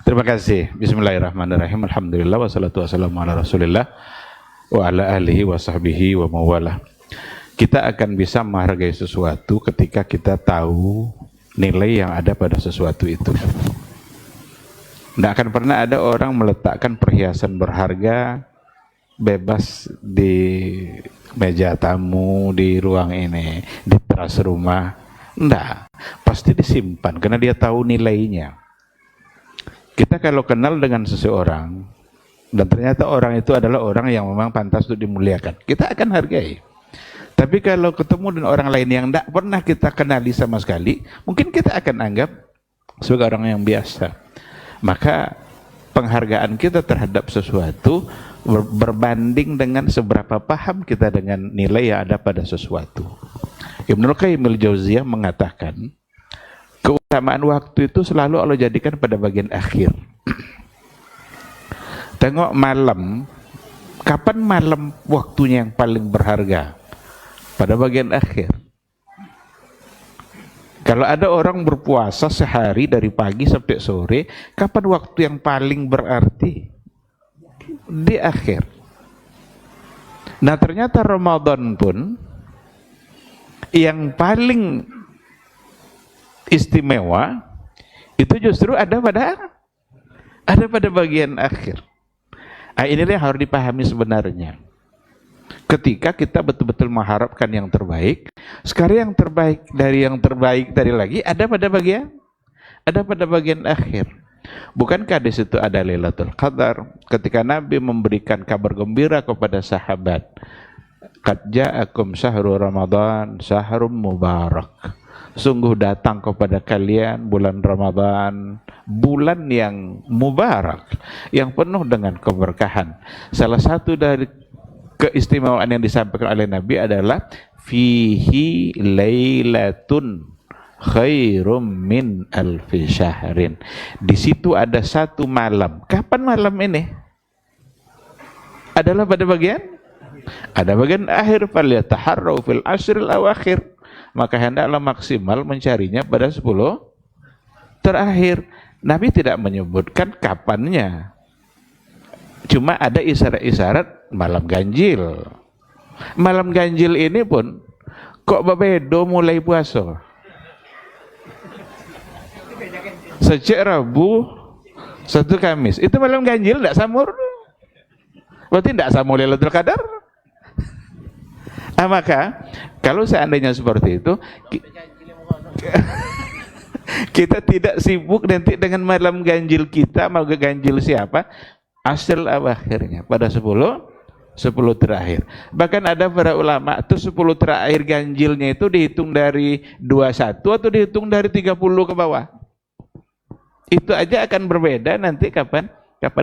Terima kasih. Bismillahirrahmanirrahim. Alhamdulillah wassalatu wassalamu ala Rasulillah wa ala alihi wa sahbihi wa mawalah. Kita akan bisa menghargai sesuatu ketika kita tahu nilai yang ada pada sesuatu itu. Tidak akan pernah ada orang meletakkan perhiasan berharga bebas di meja tamu, di ruang ini, di teras rumah. Tidak, pasti disimpan karena dia tahu nilainya. Kita kalau kenal dengan seseorang dan ternyata orang itu adalah orang yang memang pantas untuk dimuliakan, kita akan hargai. Tapi kalau ketemu dengan orang lain yang tidak pernah kita kenali sama sekali, mungkin kita akan anggap sebagai orang yang biasa. Maka penghargaan kita terhadap sesuatu berbanding dengan seberapa paham kita dengan nilai yang ada pada sesuatu. Ibnul Qayyim al-Jauziyah mengatakan, keutamaan waktu itu selalu Allah jadikan pada bagian akhir. Tengok malam, kapan malam waktunya yang paling berharga? Pada bagian akhir. Kalau ada orang berpuasa sehari dari pagi sampai sore, kapan waktu yang paling berarti? Di akhir. Nah ternyata Ramadan pun yang paling istimewa itu justru ada pada bagian akhir. Nah, inilah yang harus dipahami sebenarnya. Ketika kita betul-betul mengharapkan yang terbaik, sekarang yang terbaik dari lagi ada pada bagian akhir. Bukankah di situ ada Lailatul Qadar? Ketika Nabi memberikan kabar gembira kepada sahabat, qad ja'akum syahrul Ramadan, syahrul mubarak. Sungguh datang kepada kalian bulan Ramadan, bulan yang mubarak, yang penuh dengan keberkahan. Salah satu dari keistimewaan yang disampaikan oleh Nabi adalah fihi lailatun khairum min alfi syahrin. Di situ ada satu malam. Kapan malam ini? Adalah pada bagian akhir. Falyataharrau fil ashril awakhir. Maka hendaklah maksimal mencarinya pada 10 terakhir. Nabi tidak menyebutkan kapannya. Cuma ada isyarat-isyarat malam ganjil. Malam ganjil ini pun kok bebedo mulai puasa. Sejak Rabu, Sabtu, Kamis. Itu malam ganjil tidak samur. Berarti tidak samur Lailatul Qadar. Maka kalau seandainya seperti itu, kita tidak sibuk nanti dengan malam ganjil kita, mau ganjil siapa? Asal akhirnya pada 10 terakhir. Bahkan ada para ulama itu 10 terakhir ganjilnya itu dihitung dari 21 atau dihitung dari 30 ke bawah. Itu aja akan berbeda nanti kapan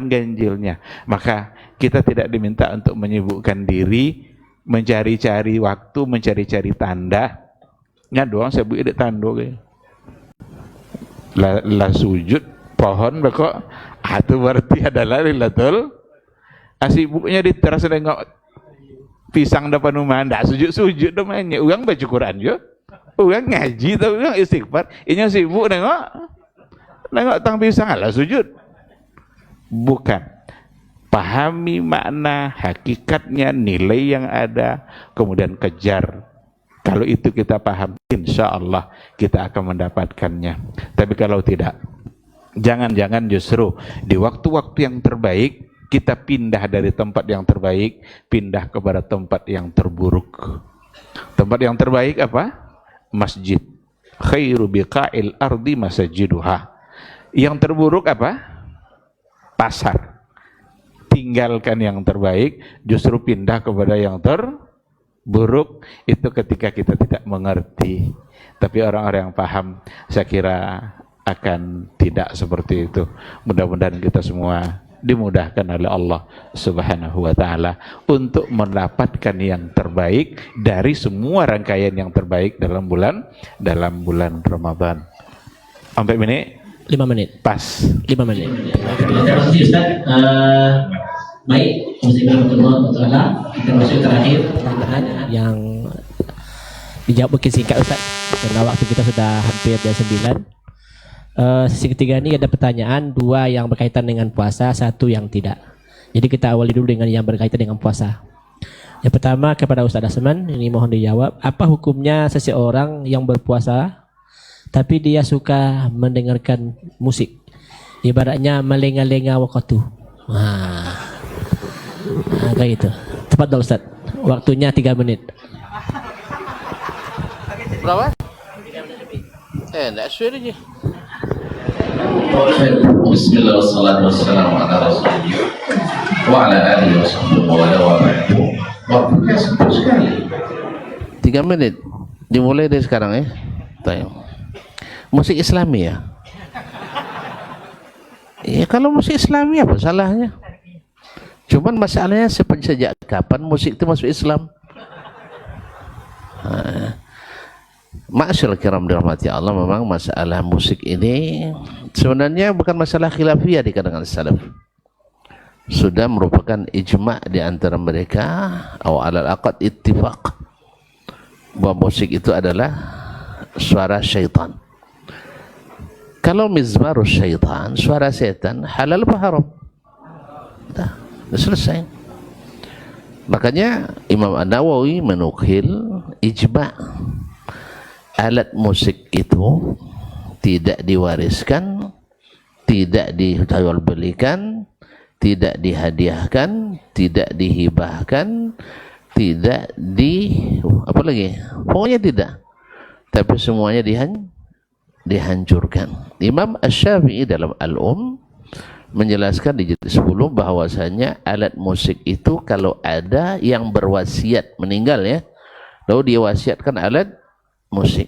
ganjilnya. Maka kita tidak diminta untuk menyibukkan diri mencari-cari waktu, mencari-cari tanda. Nya doang saya buat tanda ke. La sujud pohon bekok. Itu berarti adalah Lailatul. Sibuknya diterasa nengok pisang depan rumah, ndak sujud namanya. Orang baca Quran yo. Orang ngaji tapi orang istighfar. Inya sibuk nengok tang pisang lah sujud. Bukan. Pahami makna, hakikatnya, nilai yang ada, kemudian kejar. Kalau itu kita paham, insya Allah kita akan mendapatkannya. Tapi kalau tidak, jangan-jangan justru di waktu-waktu yang terbaik, kita pindah dari tempat yang terbaik, pindah kepada tempat yang terburuk. Tempat yang terbaik apa? Masjid. Khairu biqa'il ardi masajiduha. Yang terburuk apa? Pasar. Tinggalkan yang terbaik, justru pindah kepada yang terburuk. Itu ketika kita tidak mengerti. Tapi orang-orang yang paham, saya kira akan tidak seperti itu. Mudah-mudahan kita semua dimudahkan oleh Allah Subhanahu wa taala untuk mendapatkan yang terbaik dari semua rangkaian yang terbaik dalam bulan Ramadan. Sampai menit 5 menit. pas 5 menit. Terima kasih Ustaz. Baik, Bismillahirrahmanirrahim. Kita masuk terakhir. Pertanyaan yang dijawab mungkin singkat Ustaz, karena waktu kita sudah hampir jam 9. Sesi ketiga ini ada pertanyaan 2 yang berkaitan dengan puasa, 1 yang tidak. Jadi kita awali dulu dengan yang berkaitan dengan puasa. Yang pertama kepada Ustaz Asman, ini mohon dijawab, apa hukumnya seseorang yang berpuasa tapi dia suka mendengarkan musik, ibaratnya melenga-lenga waktu. Kayak gitu. Tepat dong Ustaz, waktunya 3 menit. Berapa? Enggak sesuai aja. Bismillah wassalatu wassalamu ala rasulillah wa ala alihi wa sahbihi wa ala wa ba'du. Waktunya sempit sekali. 3 menit. Dimulai dari sekarang ya. Tanya. Musik Islami ya? Ya kalau musik Islami apa salahnya? Cuman masalahnya sejak kapan musik itu masuk Islam? Ma'asyil kiram dirahmati Allah, memang masalah musik ini sebenarnya bukan masalah khilafiyah di kalangan salaf. Sudah merupakan ijma' di antara mereka, atau alal aqad ittifaq, bahwa musik itu adalah suara syaitan. Kalau mizmarus syaitan, suara setan, halal apa haram? Dah selesai. Makanya Imam An-Nawawi menukil ijma' alat musik itu tidak diwariskan, tidak dijual belikan, tidak dihadiahkan, tidak dihibahkan, tidak apa lagi? Pokoknya tidak. Tapi semuanya dihancurkan. Imam Asy-Syafi'i dalam menjelaskan di jilid 10 bahwasanya alat musik itu kalau ada yang berwasiat meninggal ya, lalu dia wasiatkan alat musik.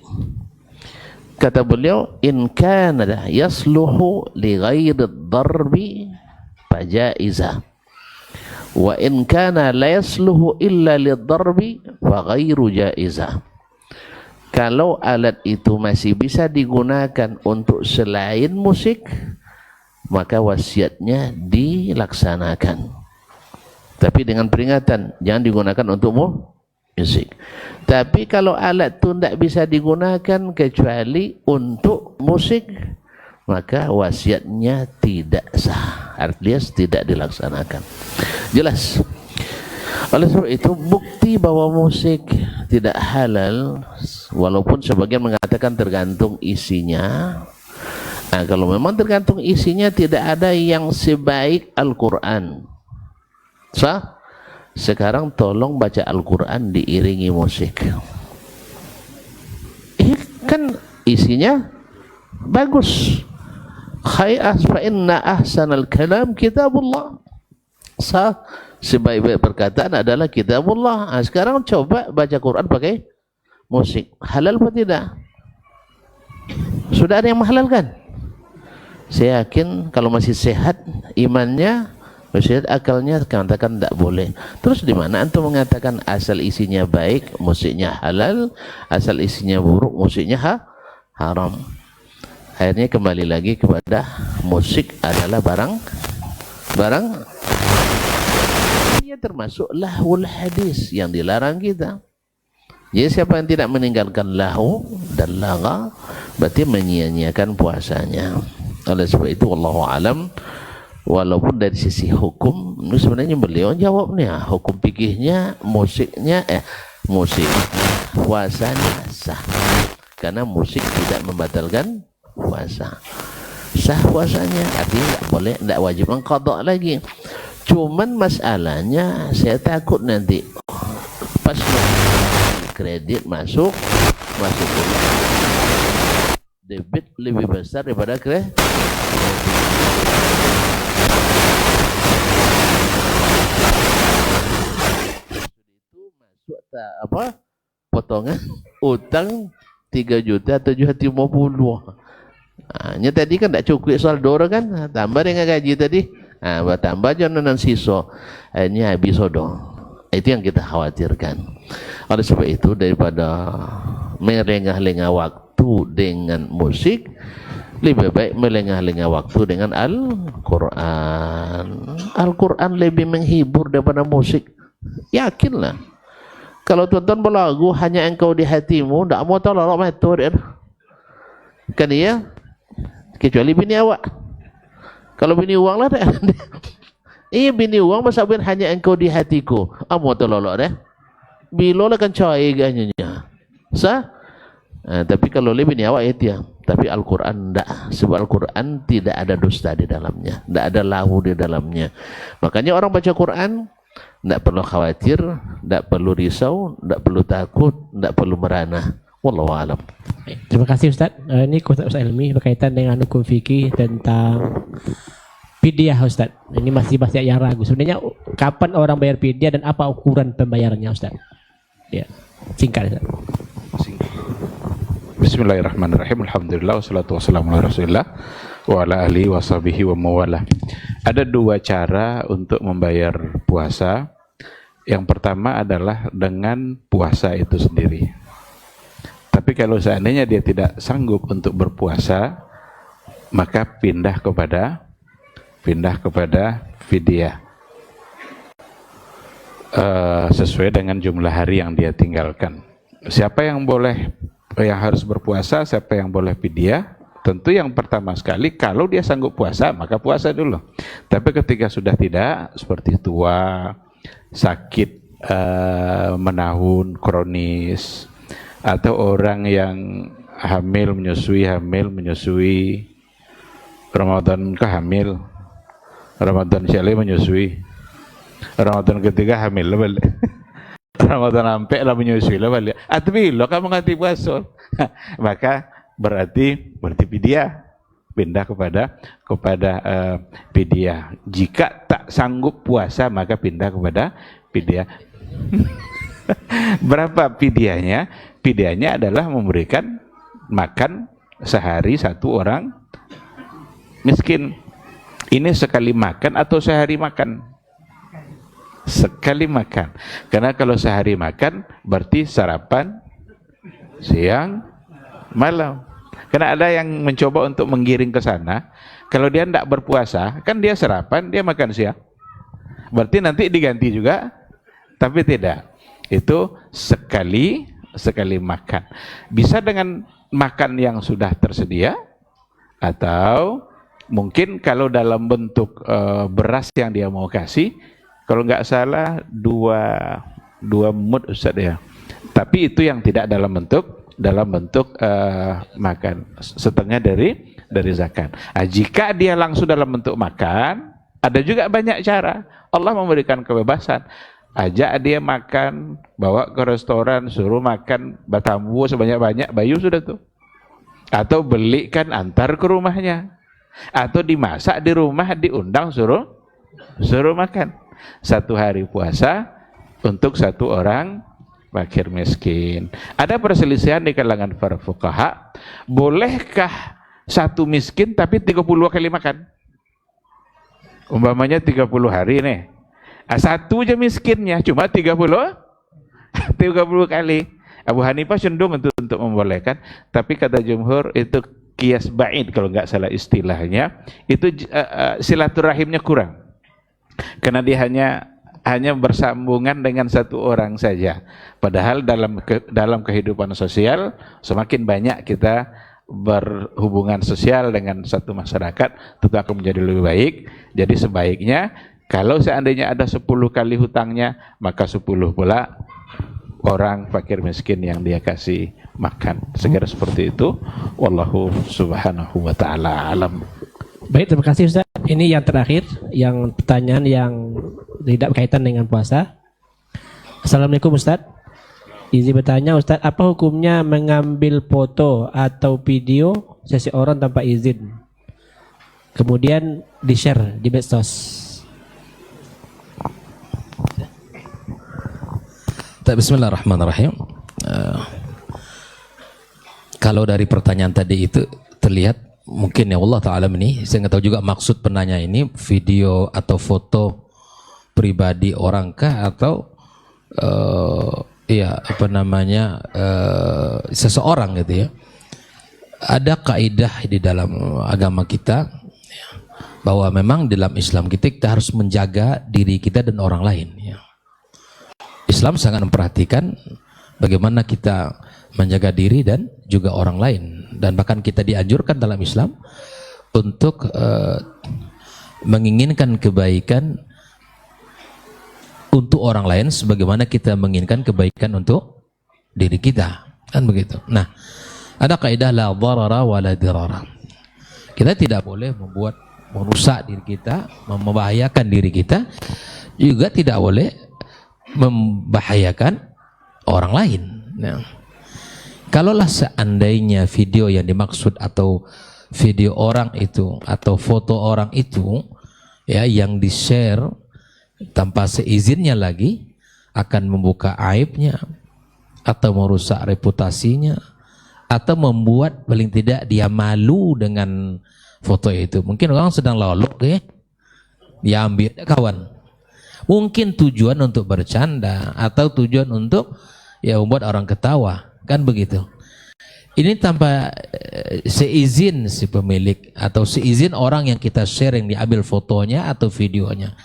Kata beliau, in kana yasluhu li ghairi ad-darbi fajaiza. Wa in kana la yasluhu illa lid-darbi fa ghairu jaiza. Kalau alat itu masih bisa digunakan untuk selain musik, maka wasiatnya dilaksanakan. Tapi dengan peringatan, jangan digunakan untuk musik. Tapi kalau alat itu tidak bisa digunakan kecuali untuk musik, maka wasiatnya tidak sah, artinya tidak dilaksanakan. Jelas. Oleh sebab itu bukti bahwa musik tidak halal, walaupun sebagian mengatakan tergantung isinya. Nah, kalau memang tergantung isinya, tidak ada yang sebaik Al-Quran. Sah? Sekarang tolong baca Al-Quran diiringi musik. Kan isinya bagus. Khay'ah fa inna ahsanal kalam kitabullah. Sah? Sebaik-baik perkataan adalah kitabullah. Nah, sekarang coba baca Quran pakai musik. Halal atau tidak? Sudah ada yang menghalalkan? Saya yakin kalau masih sehat imannya, masih sehat akalnya, katakan tidak boleh. Terus di mana antum mengatakan asal isinya baik, musiknya halal, asal isinya buruk, musiknya haram? Akhirnya kembali lagi kepada musik adalah barang ini termasuk lahul hadis yang dilarang kita. Jadi siapa yang tidak meninggalkan lahu dan lagha berarti menyia-nyiakan puasanya. Oleh sebab itu wallahu alam, walaupun dari sisi hukum ini sebenarnya beliau jawabnya hukum fikihnya musiknya puasanya sah karena musik tidak membatalkan puasa. Sah puasanya, artinya tidak boleh, tidak wajib mengqadha lagi. Cuman masalahnya saya takut nanti pas kredit masuk debit lebih besar daripada kredit. Itu masuk potongan utang 3.750.000. Hanya tadi kan tak cukup saldo kan, tambah dengan gaji tadi. Bertambah jangan siso. Ini habis sodo. Itu yang kita khawatirkan. Oleh sebab itu daripada melengah-lengah waktu dengan musik, lebih baik melengah-lengah waktu dengan Al-Quran. Al-Quran lebih menghibur daripada musik. Yakinlah. Kalau tuan-tuan berlagu hanya engkau di hatimu, tak mau tahu lah matur kan iya, kecuali bini awak. Kalau bini uang lah iya bini uang masa bin hanya engkau di hatiku. Mau tololok deh. Bilo lah kan coy ganyanya. Sah? Tapi kalau lebih bini awak itu ya. Tapi Al-Quran tidak. Sebab Al-Quran tidak ada dusta di dalamnya. Tidak ada lahu di dalamnya. Makanya orang baca Quran tidak perlu khawatir, tidak perlu risau, tidak perlu takut, tidak perlu merana. Wallahu a'lam. Terima kasih Ustaz. Ini Ustaz Ilmi berkaitan dengan hukum fikih tentang fidyah Ustaz. Ini masih banyak yang ragu. Sebenarnya kapan orang bayar fidyah dan apa ukuran pembayarannya Ustaz? Ya, singkat Ustaz. Bismillahirrahmanirrahim. Alhamdulillah wassalatu wassalamu ala Rasulillah wa ala alihi washabihi wa mawalah. Ada dua cara untuk membayar puasa. Yang pertama adalah dengan puasa itu sendiri. Tapi kalau seandainya dia tidak sanggup untuk berpuasa, maka pindah kepada fidyah sesuai dengan jumlah hari yang dia tinggalkan. Siapa yang boleh yang harus berpuasa, siapa yang boleh fidyah? Tentu yang pertama sekali, kalau dia sanggup puasa, maka puasa dulu. Tapi ketika sudah tidak, seperti tua, sakit, menahun, kronis, atau orang yang hamil menyusui, Ramadan hamil, Ramadan syali menyusui, Ramadan ketiga hamil balik, Ramadan sampai lah menyusui lah balik. Tapi lo kamu nganti puasa, maka berarti fidyah, pindah kepada fidyah. Jika tak sanggup puasa maka pindah kepada fidyah. Berapa fidyahnya? Fidyahnya adalah memberikan makan sehari satu orang miskin. Ini sekali makan atau sehari makan? Sekali makan. Karena kalau sehari makan berarti sarapan, siang, malam. Karena ada yang mencoba untuk menggiring ke sana, kalau dia tidak berpuasa, kan dia sarapan, dia makan siang. Berarti nanti diganti juga, tapi tidak. Itu sekali makan. Bisa dengan makan yang sudah tersedia, atau mungkin kalau dalam bentuk beras yang dia mau kasih, kalau nggak salah dua mud Ustaz ya. Tapi itu yang tidak dalam bentuk makan, setengah dari zakat. Jika dia langsung dalam bentuk makan, ada juga banyak cara. Allah memberikan kebebasan. Ajak dia makan, bawa ke restoran, suruh makan batamu sebanyak-banyak, bayu sudah tuh. Atau belikan antar ke rumahnya. Atau dimasak di rumah, diundang suruh makan. Satu hari puasa untuk satu orang fakir miskin. Ada perselisihan di kalangan para fuqaha, bolehkah satu miskin tapi 30 kali makan? Umpamanya 30 hari nih. Satu aja miskinnya cuma 30 kali. Abu Hanifah cenderung untuk membolehkan, tapi kata jumhur itu qiyas ba'id kalau nggak salah istilahnya. Itu silaturahimnya kurang. Karena dia hanya bersambungan dengan satu orang saja. Padahal dalam kehidupan sosial semakin banyak kita berhubungan sosial dengan satu masyarakat, tentu akan menjadi lebih baik. Jadi sebaiknya kalau seandainya ada 10 kali hutangnya, maka 10 pula orang fakir miskin yang dia kasih makan. Segera seperti itu. Wallahu subhanahu wa ta'ala alam. Baik, terima kasih Ustaz. Ini yang terakhir, yang pertanyaan yang tidak berkaitan dengan puasa. Assalamualaikum Ustaz. Izin bertanya Ustaz, apa hukumnya mengambil foto atau video seseorang tanpa izin, kemudian di-share di medsos? Bismillahirrahmanirrahim. Kalau dari pertanyaan tadi itu terlihat mungkin ya Allah Ta'ala ini, saya nggak tahu juga maksud penanya ini, video atau foto pribadi orangkah atau seseorang gitu ya. Ada kaidah di dalam agama kita bahwa memang dalam Islam kita harus menjaga diri kita dan orang lain ya. Islam sangat memperhatikan bagaimana kita menjaga diri dan juga orang lain, dan bahkan kita dianjurkan dalam Islam untuk menginginkan kebaikan untuk orang lain sebagaimana kita menginginkan kebaikan untuk diri kita, kan begitu. Nah, ada kaidah la dharara wa la dirara. Kita tidak boleh merusak diri kita, membahayakan diri kita, juga tidak boleh membahayakan orang lain. Nah, kalaulah seandainya video yang dimaksud atau video orang itu atau foto orang itu ya yang di-share tanpa seizinnya lagi akan membuka aibnya atau merusak reputasinya atau membuat paling tidak dia malu dengan foto itu. Mungkin orang sedang lolok ya, dia ambil kawan. Mungkin tujuan untuk bercanda atau tujuan untuk ya membuat orang ketawa, kan begitu. Ini tanpa seizin si pemilik atau seizin orang yang kita share yang diambil fotonya atau videonya.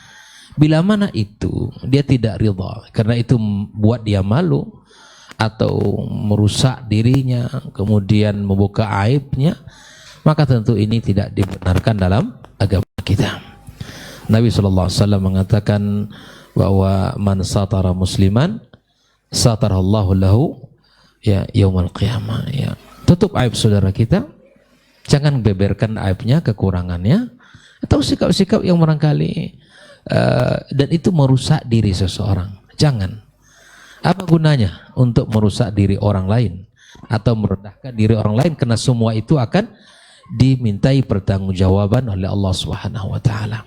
Bila mana itu dia tidak ridha karena itu buat dia malu atau merusak dirinya, kemudian membuka aibnya, maka tentu ini tidak dibenarkan dalam agama kita. Nabi SAW mengatakan bahwa man satara musliman satarallahu lahu ya yaumal qiyamah, ya. Tutup aib saudara kita, jangan beberkan aibnya, kekurangannya, atau sikap-sikap yang barangkali dan itu merusak diri seseorang. Jangan. Apa gunanya untuk merusak diri orang lain atau merendahkan diri orang lain, karena semua itu akan dimintai pertanggungjawaban oleh Allah Subhanahu wa taala.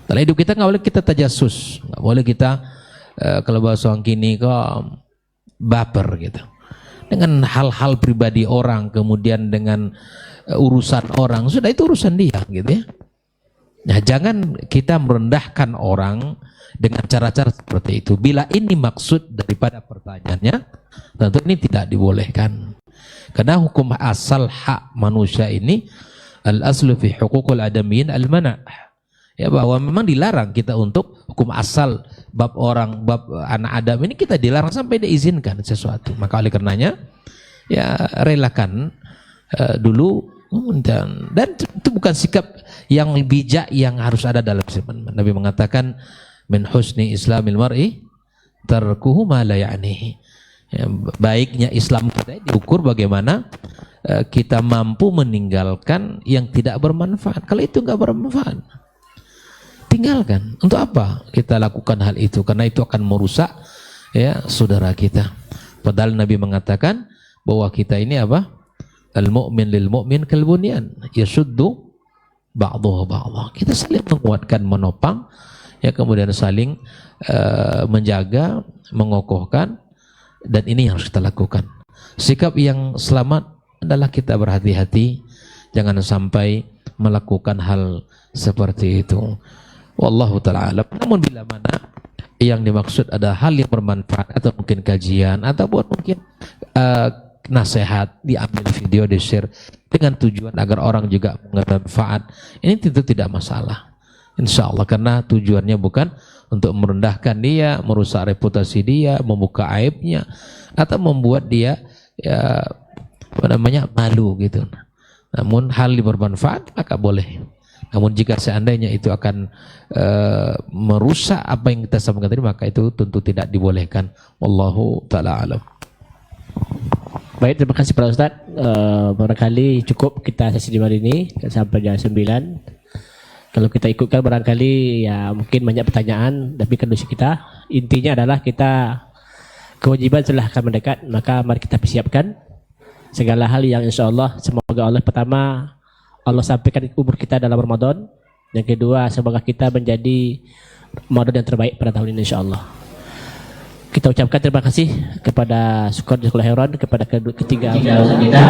Dalam hidup kita nggak boleh kita tajasus, nggak boleh kita kalau bahasa orang kini kok baper gitu. Dengan hal-hal pribadi orang, kemudian dengan urusan orang, sudah itu urusan dia gitu ya. Nah, jangan kita merendahkan orang dengan cara-cara seperti itu. Bila ini maksud daripada pertanyaannya, tentu ini tidak dibolehkan. Karena hukum asal hak manusia ini, al-aslu fi huququl adamiyyin al-mana'. Ya, bahwa memang dilarang kita untuk hukum asal bab anak Adam ini kita dilarang sampai diizinkan sesuatu. Maka oleh karenanya ya relakan dulu, dan itu bukan sikap yang bijak yang harus ada dalam Islam. Nabi mengatakan min husni islamil mar'i tarkuhu ma la ya'nihi. Ya, baiknya Islam kita diukur bagaimana kita mampu meninggalkan yang tidak bermanfaat. Kalau itu enggak bermanfaat, tinggalkan. Untuk apa kita lakukan hal itu? Karena itu akan merusak ya saudara kita. Padahal Nabi mengatakan bahwa kita ini apa? Al-mu'min lil mu'min kal bunyan yashuddu ba'dahu ba'dha. Kita saling menguatkan, menopang, ya, kemudian saling menjaga, mengokohkan, dan ini yang harus kita lakukan. Sikap yang selamat adalah kita berhati-hati, jangan sampai melakukan hal seperti itu. Wallahu ta'ala alam. Namun bila mana yang dimaksud ada hal yang bermanfaat, atau mungkin kajian, ataupun mungkin nasihat, diambil video, di-share dengan tujuan agar orang juga mengambil manfaat, ini tentu tidak masalah, insya Allah, karena tujuannya bukan untuk merendahkan dia, merusak reputasi dia, membuka aibnya, atau membuat dia ya malu gitu. Namun hal yang bermanfaat maka boleh. Namun jika seandainya itu akan merusak apa yang kita sampaikan tadi, maka itu tentu tidak dibolehkan. Wallahu ta'ala alam. Baik, terima kasih Pak Ustaz. Barangkali cukup kita sesi di hari ini sampai jam 9. Kalau kita ikutkan barangkali ya mungkin banyak pertanyaan, tapi kondisi kita intinya adalah kita kewajiban telah akan mendekat, maka mari kita persiapkan segala hal yang insya Allah semoga Allah pertama Allah sampaikan umur kita dalam Ramadan, yang kedua semoga kita menjadi Ramadan yang terbaik pada tahun ini insya Allah. Kita ucapkan terima kasih kepada Syukur Jazakallahu Khairan, kepada ketiga ustaz kita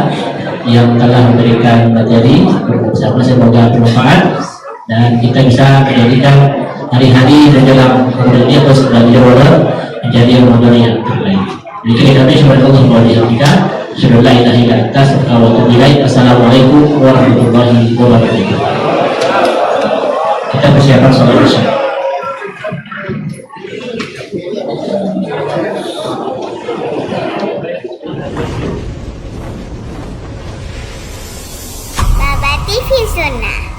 yang telah memberikan materi, semoga bermanfaat dan kita bisa menjadikan hari-hari menjelang kemudian atau setelah Ramadan menjadi Ramadan yang terbaik. Demikian kami subhanallah wa bihamdika, asyhadu an la ilaha illa anta, astaghfiruka wa atubu ilaik. Assalamualaikum warahmatullahi wabarakatuh. Kita persiapan sholat Isya. Baba TV Sunnah.